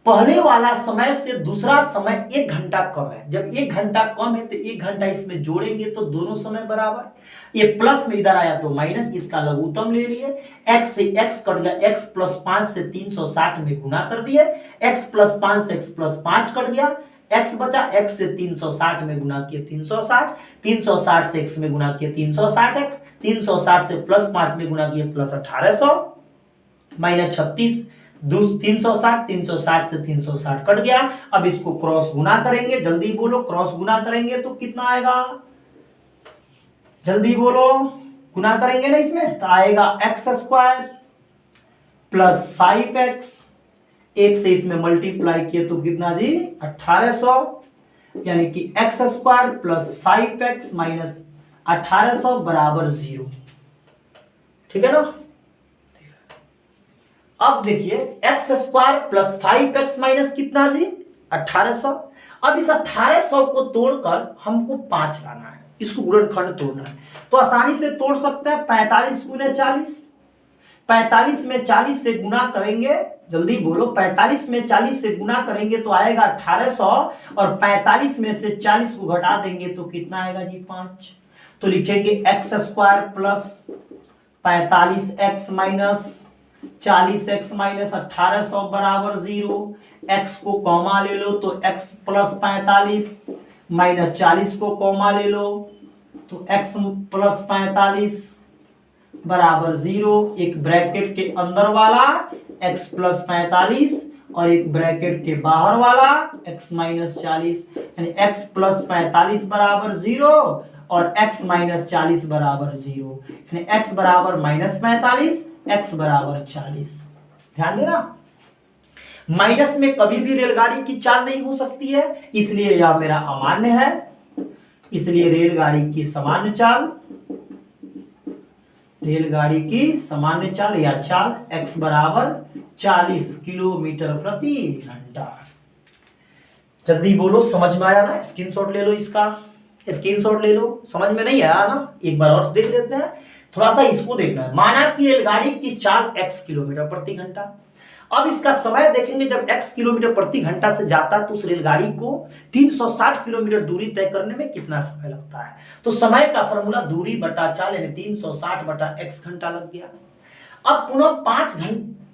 पहले वाला समय से दूसरा समय 1 घंटा कम है। जब 1 घंटा कम है तो 1 घंटा इसमें जोड़ेंगे तो दोनों समय बराबर। ये प्लस में इधर आया तो माइनस, इसका लघुत्तम ले लिए। x से x कट गया, x प्लस 5 से 360 में गुना कर दिए। x प्लस 5 से x प्लस 5 कट गया, x बचा, x से 360 में गुना किए 360, 360 से x में गुना किए 360x, 360 से प्लस 5 में गुना किए प्लस 1800 माइनस 36 360, 360 से 360 कट गया। अब इसको क्रॉस गुना करेंगे, जल्दी बोलो, क्रॉस गुना करेंगे तो कितना आएगा, जल्दी बोलो, गुना करेंगे ना इसमें तो आएगा एक्स स्क्वायर प्लस 5x, एक से इसमें मल्टीप्लाई किए तो कितना जी 1800, यानी कि x square plus 5x minus 1800 बराबर 0। ठीक है ना। अब देखिए x square plus 5x minus कितना जी 1800। अब इस 1800 को तोड़कर हमको 5 लाना है, इसको गुणनखंड तोड़ना है तो आसानी से तोड़ सकते हैं। 45 गुने 40, 45 में 40 से गुना करेंगे, जल्दी बोलो, 45 में 40 से गुना करेंगे तो आएगा 1800 और 45 में से 40 को घटा देंगे तो कितना आएगा जी 5। तो लिखेंगे x square plus 45x minus 40x minus 1800 बराबर 0। x को कॉमा ले लो तो x प्लस 45 माइनस 40 को कॉमा ले लो तो x प्लस 45 बराबर 0। एक ब्रैकेट के अंदर वाला x प्लस 45 और एक ब्रैकेट के बाहर वाला x माइनस 40, यानी x प्लस 45 बराबर 0 और x माइनस 40 बराबर 0, यानी x बराबर माइनस 45, x बराबर 40। ध्यान देना, माइनस में कभी भी रेलगाड़ी की चाल नहीं हो सकती है, इसलिए यह मेरा अमान्य है। इसलिए रेलगाड़ी की सामान्य चाल, रेलगाड़ी की सामान्य चाल या चाल x बराबर 40 किलोमीटर प्रति घंटा। जल्दी बोलो, समझ में आया ना। स्क्रीनशॉट ले लो, इसका स्क्रीनशॉट ले लो। समझ में नहीं आया ना, एक बार और देख लेते हैं, थोड़ा सा इसको देखना है। माना कि रेलगाड़ी की चाल x किलोमीटर प्रति घंटा। अब इसका समय देखेंगे, जब x किलोमीटर प्रति घंटा से जाता है तो उस रेलगाड़ी को 360 किलोमीटर दूरी तय करने में कितना समय लगता है। तो समय का फॉर्मूला दूरी बटा चाल यानी 360 बटा x घंटा लग गया। अब पुनः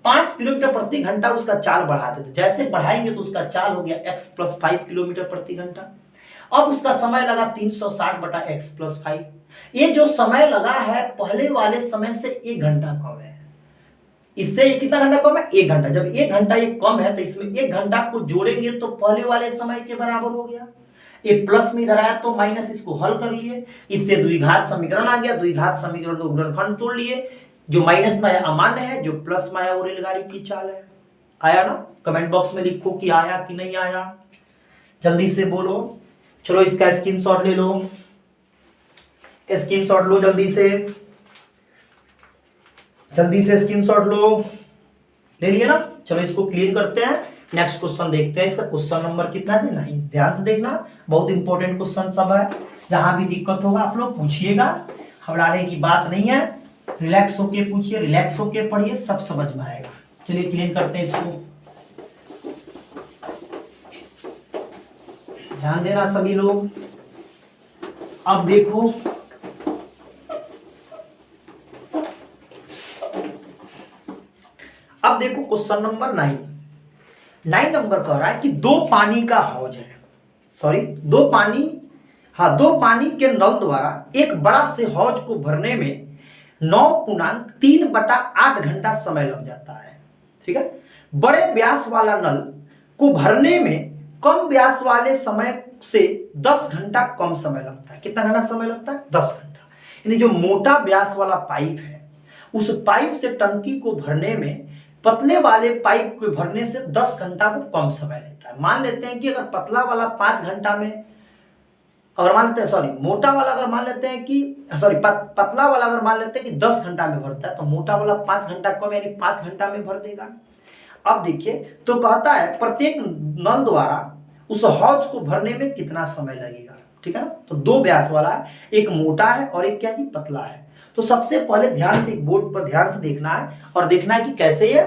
5 किलोमीटर प्रति घंटा उसका चाल बढ़ा देते, जैसे बढ़ाएंगे तो उसका चाल हो गया x प्लस 5 किलोमीटर प्रति घंटा। अब उसका समय लगा 360 बटा x प्लस 5। ये जो समय लगा है पहले वाले समय से 1 घंटा कम है। इससे कितना घंटा कम है, 1 घंटा। जब 1 घंटा ये कम है तो इसमें 1 घंटा को जोड़ेंगे तो पहले वाले समय के बराबर हो गया। ये प्लस में इधर आया तो माइनस, इसको हल कर लिए, इससे द्विघात समीकरण आ गया। द्विघात समीकरण को गुणनखंड तोड़ लिए, जो माइनस में आया अमान्य है, जो प्लस में आया वो रेलगाड़ी की चाल है। आया ना? कमेंट बॉक्स में लिखो कि आया कि नहीं आया, जल्दी से बोलो। चलो इसका स्क्रीनशॉट ले लो, स्क्रीनशॉट लो जल्दी से, जल्दी से स्क्रीनशॉट लो। ले लिया ना? चलो इसको क्लियर करते हैं, नेक्स्ट क्वेश्चन देखते हैं। इसका क्वेश्चन नंबर कितना है? 9। ध्यान से देखना, बहुत इंपॉर्टेंट क्वेश्चन सब है। जहां भी दिक्कत होगा आप लोग पूछिएगा, घबराने की बात नहीं है, रिलैक्स होके पूछिए, रिलैक्स होके पढ़िए, सब समझ में आएगा। चलिए क्लियर करते हैं इसको, ध्यान देना सभी लोग। अब देखो, अब देखो क्वेश्चन नंबर 9 नंबर कह रहा है कि दो पानी का हौज है, सॉरी दो पानी के नल द्वारा एक बड़ा से हौज को भरने में 9.3/8 घंटा समय लग जाता है। ठीक है, बड़े व्यास वाला नल को भरने में कम व्यास वाले समय से 10 घंटा कम समय लगता है। कितना घंटा समय लगता है? 10 घंटा। यानी जो मोटा व्यास वाला पाइप है, उस पाइप से टंकी को भरने में पतले वाले पाइप को भरने से 10 घंटा को कम समय लेता है। मान लेते हैं कि अगर पतला वाला 5 घंटा में, अगर मान लेते हैं सॉरी मोटा वाला अगर मान लेते हैं कि सॉरी पतला वाला अगर मान लेते हैं कि 10 घंटा में भरता है, तो मोटा वाला 5 घंटा कम यानी 5 घंटा में भर देगा। अब देखिए, तो कहता है प्रत्येक नल द्वारा उस हौज को भरने में कितना समय लगेगा। ठीक है ना? तो दो व्यास वाला है, एक मोटा है और एक क्या है, पतला है। तो सबसे पहले ध्यान से एक बोर्ड पर ध्यान से देखना है और देखना है कि कैसे ये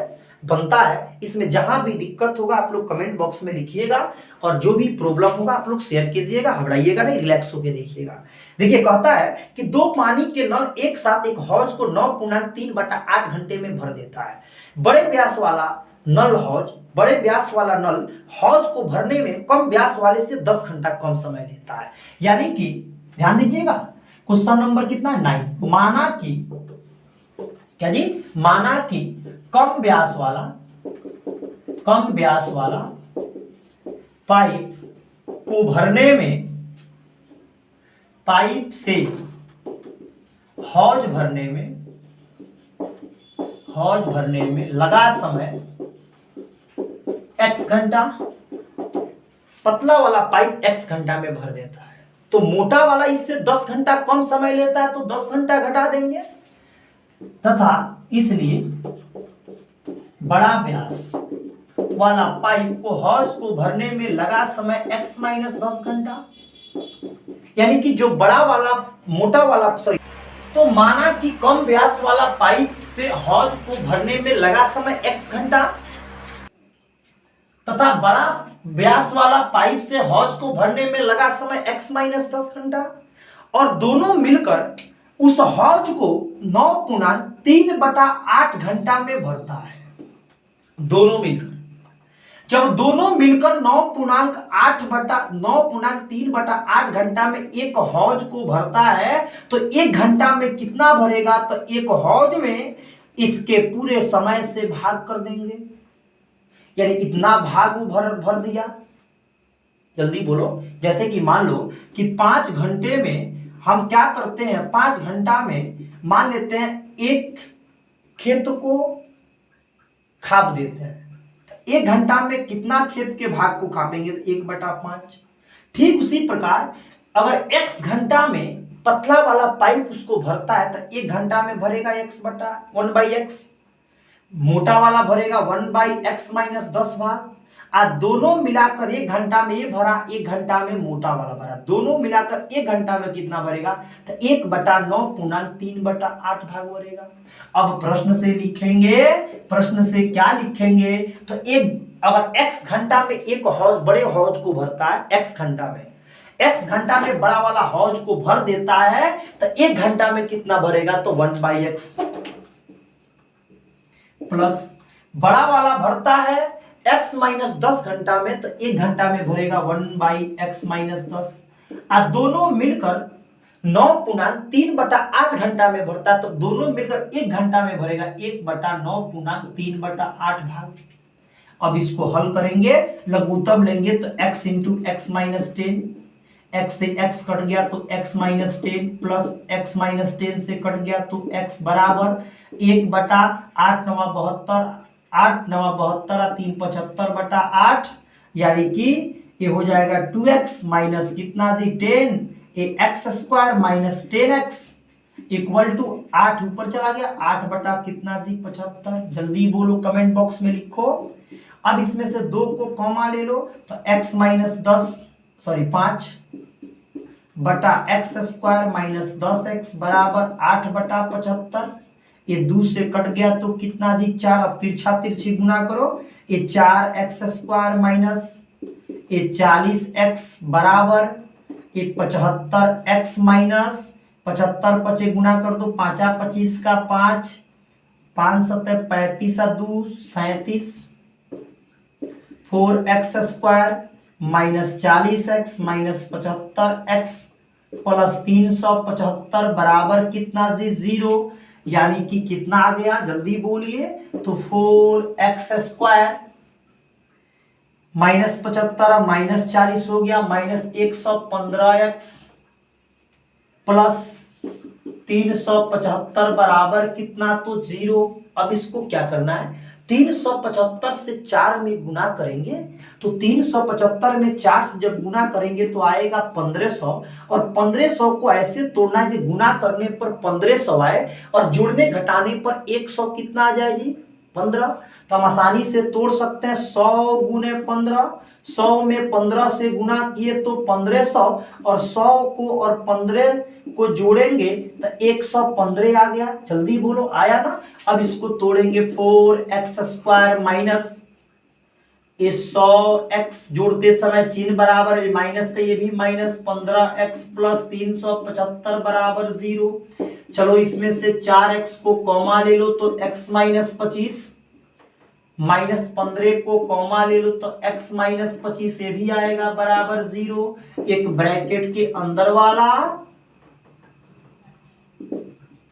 बनता है। इसमें जहां भी दिक्कत होगा आप लोग कमेंट बॉक्स में लिखिएगा, और जो भी प्रॉब्लम होगा आप लोग शेयर कीजिएगा, घबराइएगा नहीं, रिलैक्स होकर देखिएगा। देखिए कहता है कि दो पानी के नल एक साथ एक हौज को 9.3/8 घंटे में भर देता है। बड़े व्यास वाला नल हौज को भरने में कम व्यास वाले से 10 घंटा कम समय लेता है। यानी कि ध्यान दीजिएगा, क्वेश्चन नंबर कितना है? 9। माना कि क्या जी? माना कि कम व्यास वाला पाइप को भरने में, पाइप से हौज भरने में लगा समय x घंटा, पतला वाला पाइप x घंटा में भर देता है। तो मोटा वाला इससे 10 घंटा कम समय लेता है, तो 10 घंटा घटा देंगे, तथा इसलिए बड़ा व्यास वाला पाइप को हौज को भरने में लगा समय x माइनस 10 घंटा। यानी कि जो बड़ा वाला मोटा वाला सॉरी, तो माना कि कम व्यास वाला पाइप से हौज को भरने में लगा समय x घंटा, तथा बड़ा व्यास वाला पाइप से हौज को भरने में लगा समय x माइनस 10 घंटा, और दोनों मिलकर उस हौज को 9.3/8 घंटा में भरता है। दोनों मिलकर, जब दोनों मिलकर 9.3/8 घंटा में एक हौज को भरता है, तो 1 घंटा में कितना भरेगा? तो एक हौज में इसके पूरे समय से भाग कर देंगे, यानी इतना भाग वो भर दिया। जल्दी बोलो। जैसे कि मान लो कि 5 घंटे में हम क्या करते हैं, 5 घंटा में मान लेते हैं एक खेत को खाप देते हैं, 1 घंटा में कितना खेत के भाग को खापेंगे? तो 1/5। ठीक उसी प्रकार अगर x घंटा में पतला वाला पाइप उसको भरता है, तो 1 घंटा में भरेगा 1/x, मोटा वाला भरेगा 1/x माइनस 10 भाग। आज दोनों मिलाकर 1 घंटा में ये भरा, 1 घंटा में मोटा वाला भरा, दोनों मिलाकर 1 घंटा में कितना भरेगा? तो 1/9.3/8 भाग भरेगा। अब प्रश्न से लिखेंगे, प्रश्न से क्या लिखेंगे? तो एक अगर x घंटा में एक हौज बड़े हौज को भरता है, x घंटा में बड़ा वाला हौज को भर देता है, तो 1 घंटा में कितना भरेगा? तो 1/x प्लस बड़ा वाला भरता है x माइनस 10 घंटा में, तो 1 घंटा में भरेगा 1/x माइनस 10। और दोनों मिलकर 9.3/8 घंटा में भरता है, तो दोनों मिलकर 1 घंटा में भरेगा 1/9.3/8 भाग। अब इसको हल करेंगे, लघुत्तम लेंगे तो x into x minus 10, x से x कट गया तो x minus 10 plus x minus 10 से कट गया तो x बराबर 1/8 9 72 8 9 72 और 3 75/8, यानी कि ये हो जाएगा 2x माइनस कितना जी 10, ये x² minus 10x equal to 8 ऊपर चला गया 8 बटा कितना जी 75। जल्दी बोलो, कमेंट बॉक्स में लिखो। अब इसमें से 2 को कॉमा ले लो तो x माइनस 5 बटा x² माइनस 10x बराबर 8 बटा 75। ये 2 से कट गया तो कितना जी 4, अब तिरछा तिरछी गुना करो, ये 4x² माइनस ये 40x बराबर ये 75x माइनस 75 पचे गुना कर दो, 5 25 का 5 5 7 35 2 37 4x² minus 40x minus 75x plus 375 बराबर कितना जी 0, यानी कि कितना आ गया जल्दी बोलिए, तो 4x² माइनस 75 और माइनस 40 हो गया माइनस 115x प्लस 375 बराबर कितना तो 0। अब इसको क्या करना है, 375 से 4 में गुना करेंगे तो 375 में 4 से जब गुना करेंगे तो आएगा 1500, और 1500 को ऐसे तोड़ना है कि गुना करने पर 1500 आए और जोड़ने घटाने पर 100 कितना आ जाए जी 15। तो हम आसानी से तोड़ सकते हैं 100 गुने 15, 100 में 15 से गुना किए तो 1500 और 100 को और 15 को जोड़ेंगे तो 115 आ गया। जल्दी बोलो आया ना। अब इसको तोड़ेंगे 4x² माइनस ये 100x जोड़ते समय चिन्ह बराबर माइनस थे, ये भी माइनस 15x प्लस 375 बराबर 0। चलो इसमें से 4x को कॉमा ले लो तो x माइनस 25 माइनस 15 को कॉमा ले लो तो x माइनस 25 ये भी आएगा बराबर 0। एक ब्रैकेट के अंदर वाला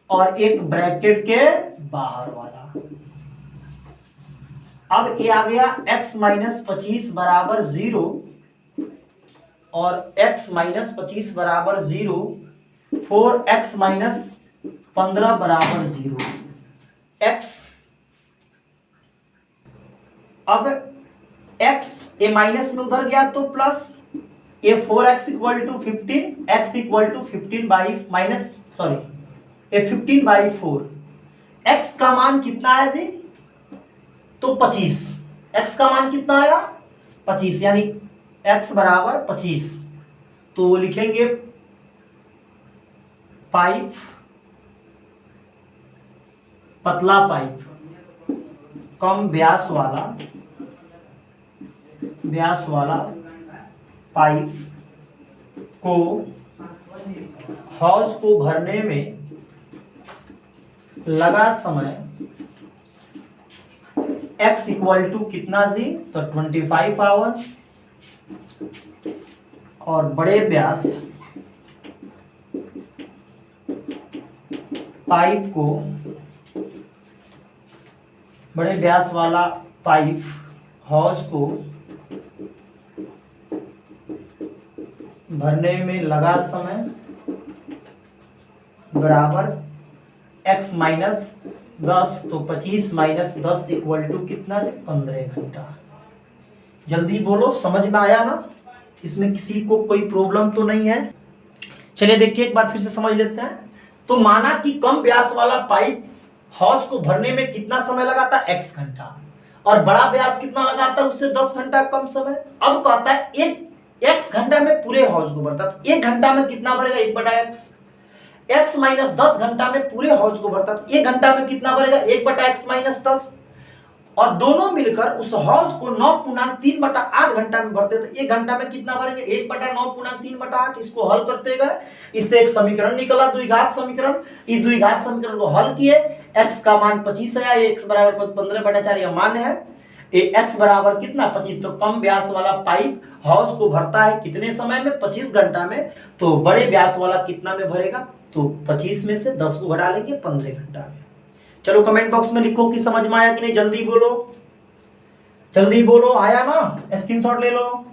और एक ब्रैकेट के बाहर वाला। अब ये आ गया x माइनस 25 बराबर 0 और x माइनस 25 बराबर 0, 4x माइनस 15 बराबर 0 x। अब x ए माइनस में उधर गया तो प्लस ये 4x equal to 15, x equal to 15 by minus ये 15/4। x का मान कितना है जी तो 25, x का मान कितना आया 25, यानी x बराबर 25। तो लिखेंगे पाइप, पतला पाइप, कम व्यास वाला पाइप को हौज को भरने में लगा समय x इक्वल टू कितना जी तो 25 आवर, और बड़े व्यास पाइप को, बड़े व्यास वाला पाइप हौज को भरने में लगा समय बराबर x माइनस 10, तो 25 माइनस 10 इक्वल टू कितना 15 घंटा। जल्दी बोलो समझ में आया ना, इसमें किसी को कोई प्रॉब्लम तो नहीं है। चलिए देखिए एक बार फिर से समझ लेते हैं। तो माना कि कम व्यास वाला पाइप हौज को भरने में कितना समय लगाता है x घंटा, और बड़ा व्यास कितना लगाता है उससे 10 घंटा कम समय। अब कहता है एक x घंटा में पूरे हौज को भरता है, 1 घंटा में कितना भरेगा 1/x, x माइनस 10 घंटा में पूरे हौज को भरता है, 1 घंटा में कितना भरेगा 1/x माइनस 10, और दोनों मिलकर उस हौज को 9.3/8 घंटा में भरते, तो 1 घंटा में कितना भरेंगे 1/9.3/8। इसको हल करते गए, इससे एक समीकरण निकला द्विघात समीकरण। इस द्विघात समीकरण को हल किए, x का मान 25 आया, x बराबर 15/4 यह मान है, ये x बराबर कितना 25। तो कम व्यास वाला पाइप हौज को भरता है कितने समय में 25 घंटा में, तो बड़े व्यास वाला कितना में भरेगा तो 25 में से 10 को घटा लेंगे 15 घंटा में। चलो कमेंट बॉक्स में लिखो कि समझ में आया कि नहीं, जल्दी बोलो आया ना, स्क्रीनशॉट ले लो।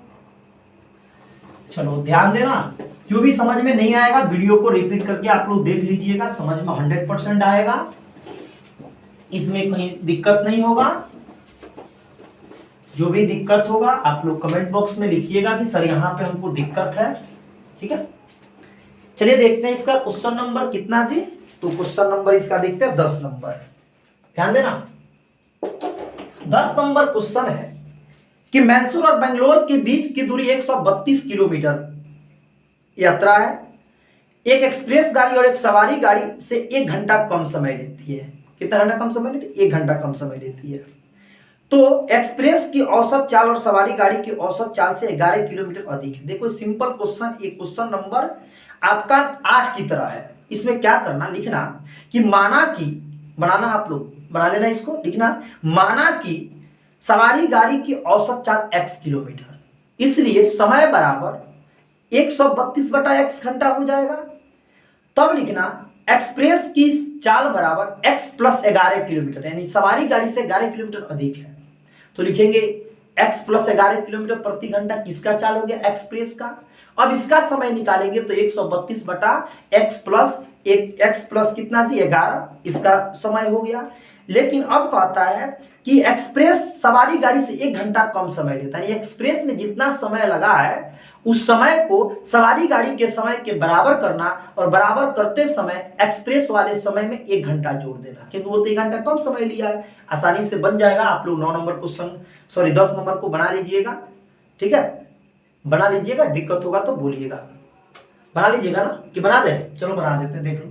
चलो ध्यान देना, जो भी समझ में नहीं आएगा वीडियो को रिपीट करके आप लोग देख लीजिएगा, समझ में 100% आएगा, इसमें कहीं दिक्कत नहीं होगा। जो भी दिक्कत होगा आप लोग कमेंट बॉक्स में लिखिएगा कि सर यहाँ पे हमको दिक्कत है। ठीक है, चलिए देखते हैं इसका क्वेश्चन नंबर कितना जी। तो क्वेश्चन नंबर इसका देखते हैं 10 नंबर। ध्यान देना, 10 नंबर क्वेश्चन है कि मैसूर और बेंगलोर के बीच की दूरी 132 किलोमीटर यात्रा है। एक एक्सप्रेस गाड़ी और एक सवारी गाड़ी से 1 घंटा कम समय लेती है। कितना घंटा कम समय लेती है? 1 घंटा कम समय लेती है। तो एक्सप्रेस की औसत चाल और सवारी गाड़ी की औसत चाल से 11 किलोमीटर अधिक है। देखो सिंपल क्वेश्चन, एक क्वेश्चन नंबर आपका 8 की तरह है। इसमें क्या करना, लिखना कि माना कि, बनाना आप लोग बना लेना इसको, लिखना माना कि सवारी गाड़ी की औसत चाल x किलोमीटर, इसलिए समय बराबर 132/x घंटा हो जाएगा। तब लिखना एक्सप्रेस की चाल बराबर x प्लस 11 किलोमीटर, यानी सवारी गाड़ी से 11 किलोमीटर अधिक है। तो लिखेंगे x प्लस 11 किलोमीटर प्रति घंटा किसका चाल हो गया? एक्सप्रेस का। अब इसका समय निकालेंगे तो 132/x प्लस कितना जी? 11, इसका समय हो गया। लेकिन अब कहता है कि एक्सप्रेस सवारी गाड़ी से 1 घंटा कम समय लेता है। एक्सप्रेस में जितना समय लगा है उस समय को सवारी गाड़ी के समय के बराबर करना, और बराबर करते समय एक्सप्रेस वाले समय में 1 घंटा जोड़ देना, क्योंकि वो तो 1 घंटा कम समय लिया है। आसानी से बन जाएगा। आप लोग 9 नंबर क्वेश्चन, सॉरी 10 नंबर को बना लीजिएगा। ठीक है, बना लीजिएगा, दिक्कत होगा तो बोलिएगा। बना लीजिएगा ना, कि बना दे? चलो बना देते हैं, देख लो।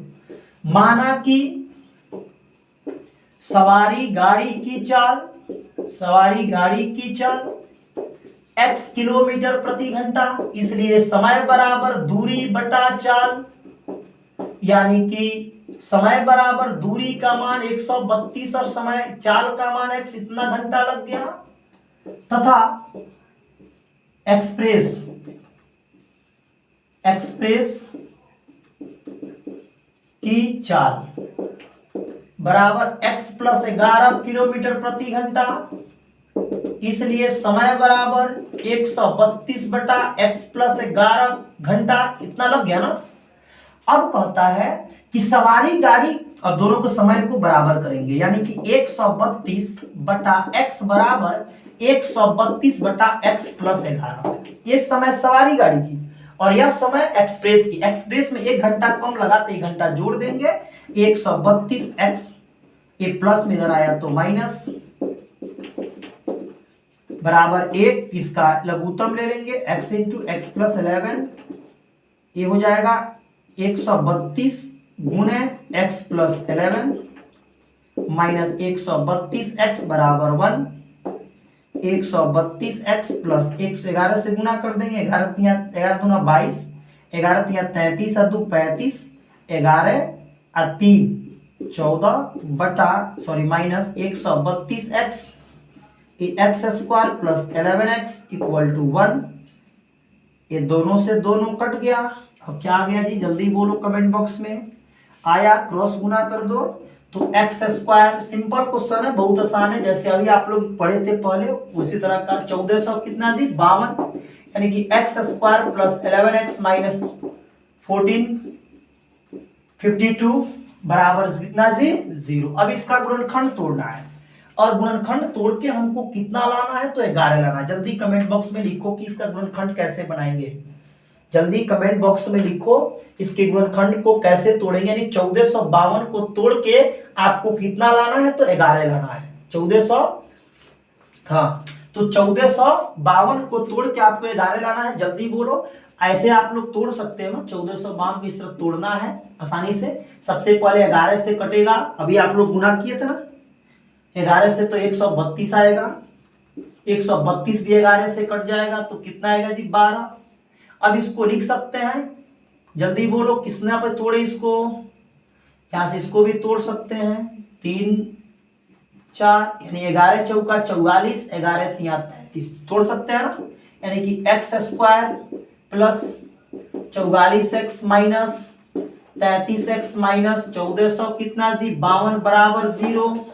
माना कि सवारी गाड़ी की चाल x किलोमीटर प्रति घंटा, इसलिए समय बराबर दूरी बटा चाल, यानी कि समय बराबर दूरी का मान 132 और समय चाल का मान x, इतना घंटा लग गया। तथा एक्सप्रेस की चाल बराबर x प्लस 11 किलोमीटर प्रति घंटा, इसलिए समय बराबर 132/x प्लस 11 घंटा, इतना लग गया ना। अब कहता है कि सवारी गाड़ी, और दोनों को समय को बराबर करेंगे, यानी कि 132/x बराबर 132/x प्लस 11। ये समय सवारी गाड़ी की और यह समय एक्सप्रेस की। एक्सप्रेस में 1 घंटा कम लगा तो 1 घंटा जोड़ देंगे। 132x, ये प्लस में इधर आया तो माइनस, बराबर 1, इसका लघुत्तम ले लेंगे x इंटू एक्स प्लस 11, ये हो जाएगा 132 गुणे x प्लस 11 माइनस 132x बराबर 1। 132x प्लस 111 से गुना कर देंगे, 11 दूना 22, 11 तिया 33 और 2 35, 11 और 3 14 बटा minus 132x, x square plus 11x equal to 1। ये दोनों से दोनों कट गया। अब क्या आ गया जी? जल्दी बोलो कमेंट बॉक्स में। आया, क्रॉस गुना कर दो तो एक्स स्क्वायर, सिंपल क्वेश्चन है, बहुत आसान है, जैसे अभी आप लोग पढ़े थे पहले उसी तरह का। 1400 कितना जी? 52, यानी कि x square plus 11x minus 1452 बराबर कितना जी? 0। अब इसका गुणनखंड तोड़ना है, और गुणनखंड तोड़ के हमको कितना लाना है? तो 11 लाना है। जल्दी कमेंट बॉक्स में लिखो कि इसका गुणनखंड कैसे बनाएंगे। जल्दी कमेंट बॉक्स में लिखो इसके गुणनखंड को कैसे तोड़ेंगे, यानी 1452 को तोड़ के आपको कितना लाना है? तो 11 लाना है। 1400, हाँ, तो 1452 को तोड़ के आपको 11 लाना है। जल्दी बोलो। ऐसे आप लोग तोड़ सकते हो, 1452 को इस तरह तोड़ना है आसानी से। सबसे पहले 11 से कटेगा, अभी आप लोग गुना किए थे ना 11 से, तो 132 आएगा। 132 भी 11 से कट जाएगा तो कितना आएगा जी? 12। अब इसको लिख सकते हैं, जल्दी बोलो किसने पे तोड़े इसको? यहां से इसको भी तोड़ सकते हैं, 3 4, यानी 11 चौका 44, 11 तिया 33, तोड़ सकते हैं ना। यानी कि x square plus 44x minus 33x minus 1400 कितना जी? 52 बराबर 0।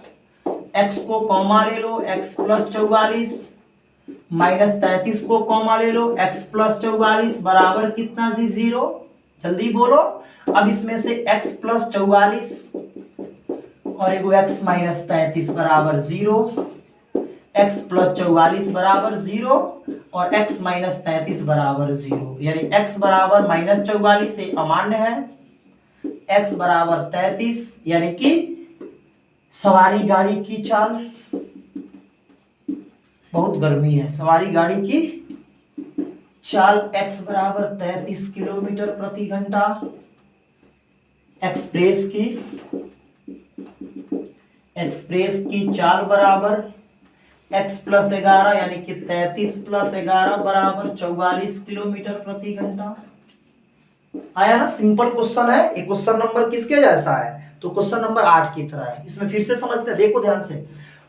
x को कॉमा ले लो, x प्लस 44 माइनस 33 को कॉमा ले लो, x प्लस 44 बराबर कितना जी? 0। जल्दी बोलो। अब इसमें से x प्लस 44 और एगो x माइनस 33 बराबर 0। x प्लस 44 बराबर 0 और x माइनस 33 बराबर 0, यानी x बराबर माइनस 44 से अमान्य है, x बराबर 33 यानी कि सवारी गाड़ी की चाल, बहुत गर्मी है, सवारी गाड़ी की चाल x बराबर 33 किलोमीटर प्रति घंटा, एक्सप्रेस की चाल बराबर x प्लस 11 यानी कि 33 प्लस 11 बराबर 44 किलोमीटर प्रति घंटा। आया ना, सिंपल क्वेश्चन है। एक क्वेश्चन नंबर किसके जैसा है, तो क्वेश्चन नंबर 8 की तरह है। इसमें फिर से समझते हैं, देखो ध्यान से।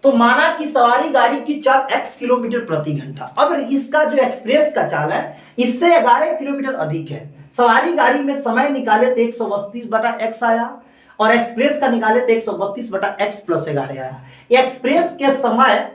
तो माना कि सवारी गाड़ी की चाल x किलोमीटर प्रति घंटा, अब इसका जो एक्सप्रेस का चाल है इससे 11 किलोमीटर अधिक है। सवारी गाड़ी में समय निकाले तो 132/x आया और एक्सप्रेस का निकाले तो 132/x प्लस 11 आया। एक्सप्रेस के समय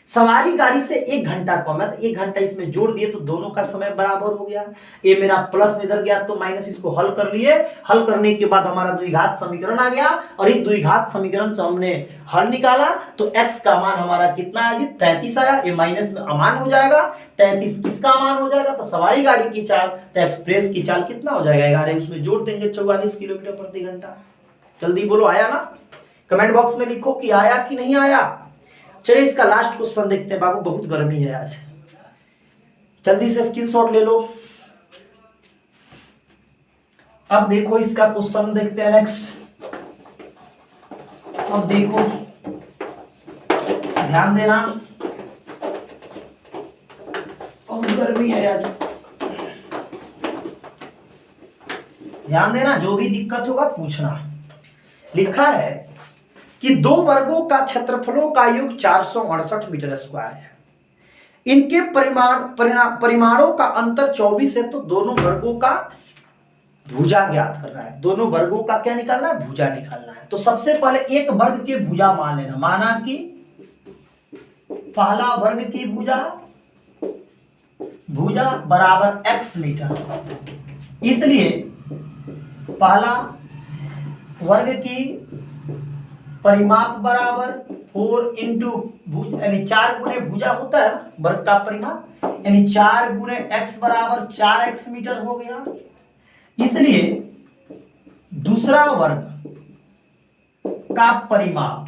सवारी गाड़ी से 1 घंटा कम है, तो 1 घंटा इसमें जोड़ दिए तो दोनों का समय बराबर हो गया। ये मेरा प्लस में इधर गया तो माइनस, इसको हल कर लिए। हल करने के बाद हमारा द्विघात समीकरण आ गया और इस द्विघात समीकरण से हमने हल निकाला तो x का मान हमारा कितना आया जी, 33 आया। ये माइनस में अमान हो जाएगा, 33 किसका मान हो जाएगा, तो सवारी गाड़ी की चाल, तो एक्सप्रेस की चाल कितना हो जाएगा 11, उसमें जोड़ देंगे 44 किलोमीटर प्रति घंटा। जल्दी बोलो, आया ना? कमेंट बॉक्स में लिखो कि आया कि नहीं आया। चलिए इसका लास्ट क्वेश्चन देखते हैं। बाबू बहुत गर्मी है आज, जल्दी से स्क्रीनशॉट ले लो। अब देखो इसका क्वेश्चन देखते हैं नेक्स्ट। अब देखो, ध्यान देना, बहुत गर्मी है आज, ध्यान देना, जो भी दिक्कत होगा पूछना। लिखा है कि दो वर्गों का क्षेत्रफलों का योग 468 मीटर स्क्वायर है। इनके परिमाणों का अंतर 24 है, तो दोनों वर्गों का भुजा ज्ञात करना है। दोनों वर्गों का क्या निकालना है, भुजा निकालना है। तो सबसे पहले एक वर्ग के भुजा मान लेना। माना कि पहला वर्ग की भुजा बराबर x मीटर, इसलिए पहला वर्ग की परिमाप बराबर 4 इंटू भुजा, यानी 4 गुने भुजा होता है वर्ग का परिमाप, यानी 4 गुने x बराबर 4x मीटर हो गया। इसलिए दूसरा वर्ग का परिमाप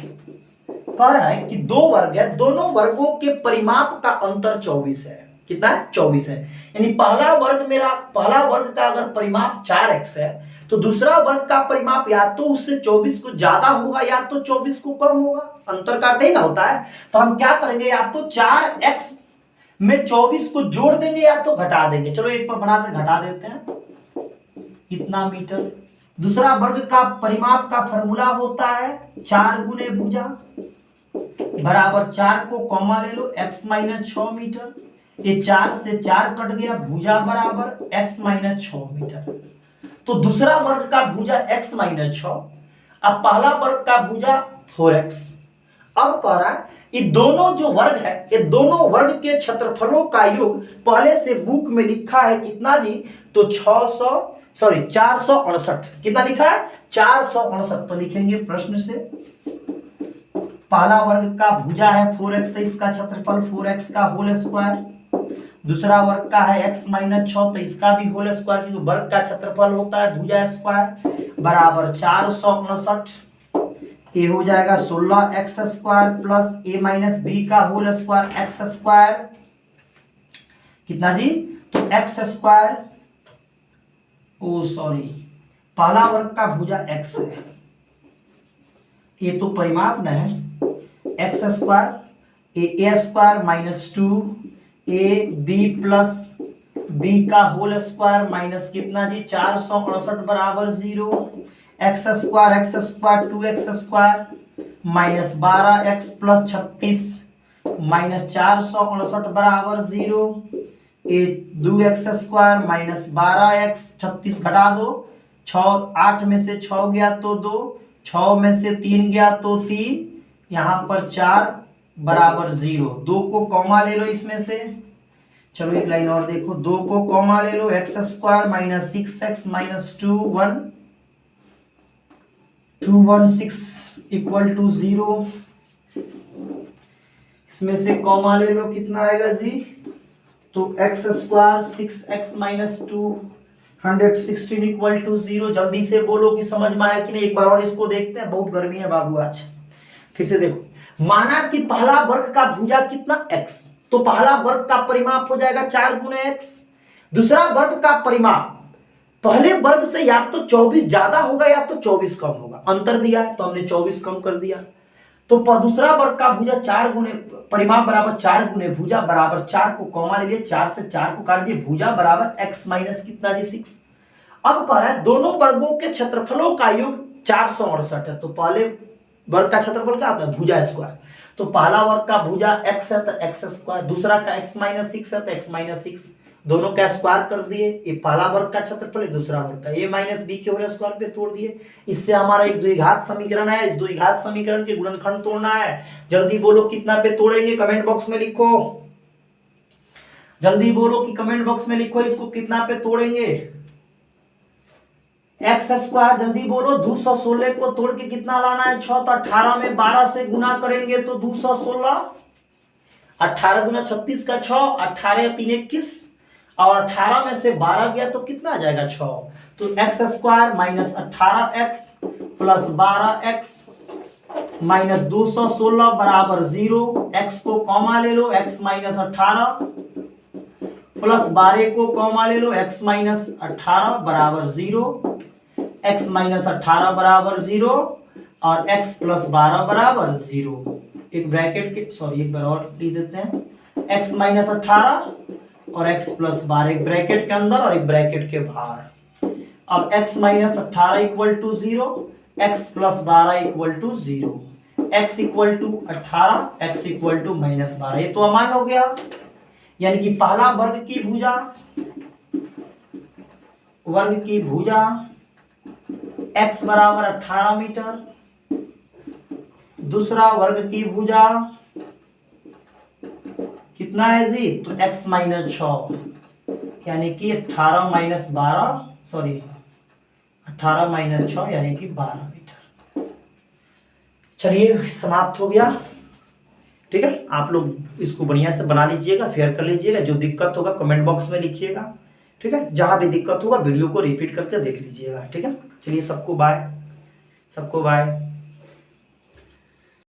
कह रहा है कि दो वर्ग है, दोनों वर्गों के परिमाप का अंतर 24 है। कितना है, 24 है। यानी पहला वर्ग का अगर परिमाप 4x है तो दूसरा वर्ग का परिमाप या तो उससे 24 को ज्यादा होगा या तो 24 को कम होगा। अंतर काटते ही ना होता है, तो हम क्या करेंगे, या तो 4x में 24 को जोड़ देंगे या तो घटा देंगे। चलो एक पर बनाते घटा देते हैं, इतना मीटर। दूसरा वर्ग का परिमाप का फॉर्मूला होता है 4 गुने भुजा बराबर 4 को कॉमा ले लो, x माइनस 6 मीटर। ये 4 से 4 कट गया, भुजा बराबर x माइनस 6 मीटर। तो दूसरा वर्ग का भुजा x माइनस 6, अब पहला वर्ग का भुजा 4x। अब कह रहा है ये दोनों जो वर्ग है, ये दोनों वर्ग के क्षेत्रफलों का योग पहले से बुक में लिखा है कितना जी, तो 468। कितना लिखा है, 468। तो लिखेंगे प्रश्न से, पहला वर्ग का भुजा है 4x, तो इसका क्षेत्रफल 4x का होल स्क्वायर। दूसरा वर्ग का है x माइनस 6, तो इसका भी होल स्क्वायर, क्योंकि वर्ग का क्षेत्रफल होता है भुजा स्क्वायर बराबर 469। ये हो जाएगा 16x square plus a minus B का होल स्क्वायर x स्क्वायर। कितना जी, तो x स्क्वायर, ओ सॉरी, पहला वर्ग का भुजा x है, ये तो परिमाप न है, x square a square minus 2ab plus b का होल स्क्वायर माइनस कितना जी 468 बराबर 0, x square 2x square minus 12x plus 36 minus 468 बराबर 0, ये 2x स्क्वायर माइनस 12x, 36 घटा दो, 8 में से 6 गया तो 2, 6 में से 3 गया तो 3, यहाँ पर 4 बराबर 0। 2 को कॉमा ले लो इसमें से। चलो एक लाइन और देखो, 2 को कॉमा ले लो, x square minus 6x minus 216 equal to 0। इसमें से कॉमा ले लो, कितना आएगा जी? तो x square 6x minus 216 equal to 0। जल्दी से बोलो कि समझ में आया कि नहीं। एक बार और इसको देखते हैं, बहुत गर्मी है बाबू आज। फिर से देखो, माना कि पहला वर्ग का भुजा कितना x, तो पहला वर्ग का परिमाप हो जाएगा 4 गुने x। दूसरा वर्ग का परिमाप पहले वर्ग से या तो 24 ज्यादा होगा या तो 24 कम होगा। अंतर दिया है तो हमने 24 कम कर दिया। तो दूसरा वर्ग का भुजा 4 गुने परिमाप बराबर 4 गुने भुजा बराबर 4 को कॉमा ले लिए, 4 से 4 को काट दिए, भुजा बराबर x माइनस कितना जी 6। अब कह रहा है दोनों वर्गों के क्षेत्रफलों का योग 468 है। तो पहले वर्ग का क्षेत्रफल क्या होता है? भुजा स्क्वायर। तो पहला वर्ग का भुजा x है तो x स्क्वायर, दूसरा का x माइनस 6 है तो x माइनस 6, दोनों का स्क्वायर कर दिए। ये पहला वर्ग का क्षेत्रफल है, दूसरा वर्ग का, a माइनस बी के होल स्क्वायर पे तोड़ दिए। इससे हमारा एक द्विघात समीकरण है। इस द्विघात समीकरण के गुणनखंड तोड़ना है। जल्दी बोलो कितना पे तोड़ेंगे, कमेंट बॉक्स में लिखो। जल्दी बोलो कि कमेंट बॉक्स में लिखो इसको कितना पे तोड़ेंगे। एक्स स्क्वायर, जल्दी बोलो। 216 को तोड़ के कितना लाना है? 6। तो 18 में 12 से गुना करेंगे तो 216, 18 दूना 36 का 6, 18 3 21, और 18 में से 12 गया तो कितना आ जाएगा? 6। तो x square minus 18x plus 12x minus 216 बराबर 0। x को कॉमा ले लो, x माइनस 18 प्लस 12 को कॉमा ले लो, x माइनस 18 बराबर 0। x माइनस 18 बराबर 0 और x प्लस 12 बराबर 0। एक ब्रैकेट के, सॉरी एक बार और लिख देते हैं, x माइनस 18 और x प्लस 12, एक ब्रैकेट के अंदर और एक ब्रैकेट के बाहर। अब x minus 18 equal to 0, x plus 12 equal to 0, x equal to 18, x equal to minus 12। ये तो अमान हो गया। यानी कि पहला वर्ग की भुजा x बराबर 18 मीटर, दूसरा वर्ग की भुजा कितना है जी? तो x माइनस 6, यानी कि 18 माइनस 12, सॉरी 18 माइनस 6 यानी कि 12 मीटर। चलिए समाप्त हो गया। ठीक है, आप लोग इसको बढ़िया से बना लीजिएगा, फेयर कर लीजिएगा। जो दिक्कत होगा कमेंट बॉक्स में लिखिएगा। ठीक है, जहां भी दिक्कत होगा वीडियो को रिपीट करके देख लीजिएगा। ठीक है, चलिए सबको बाय, सबको बाय।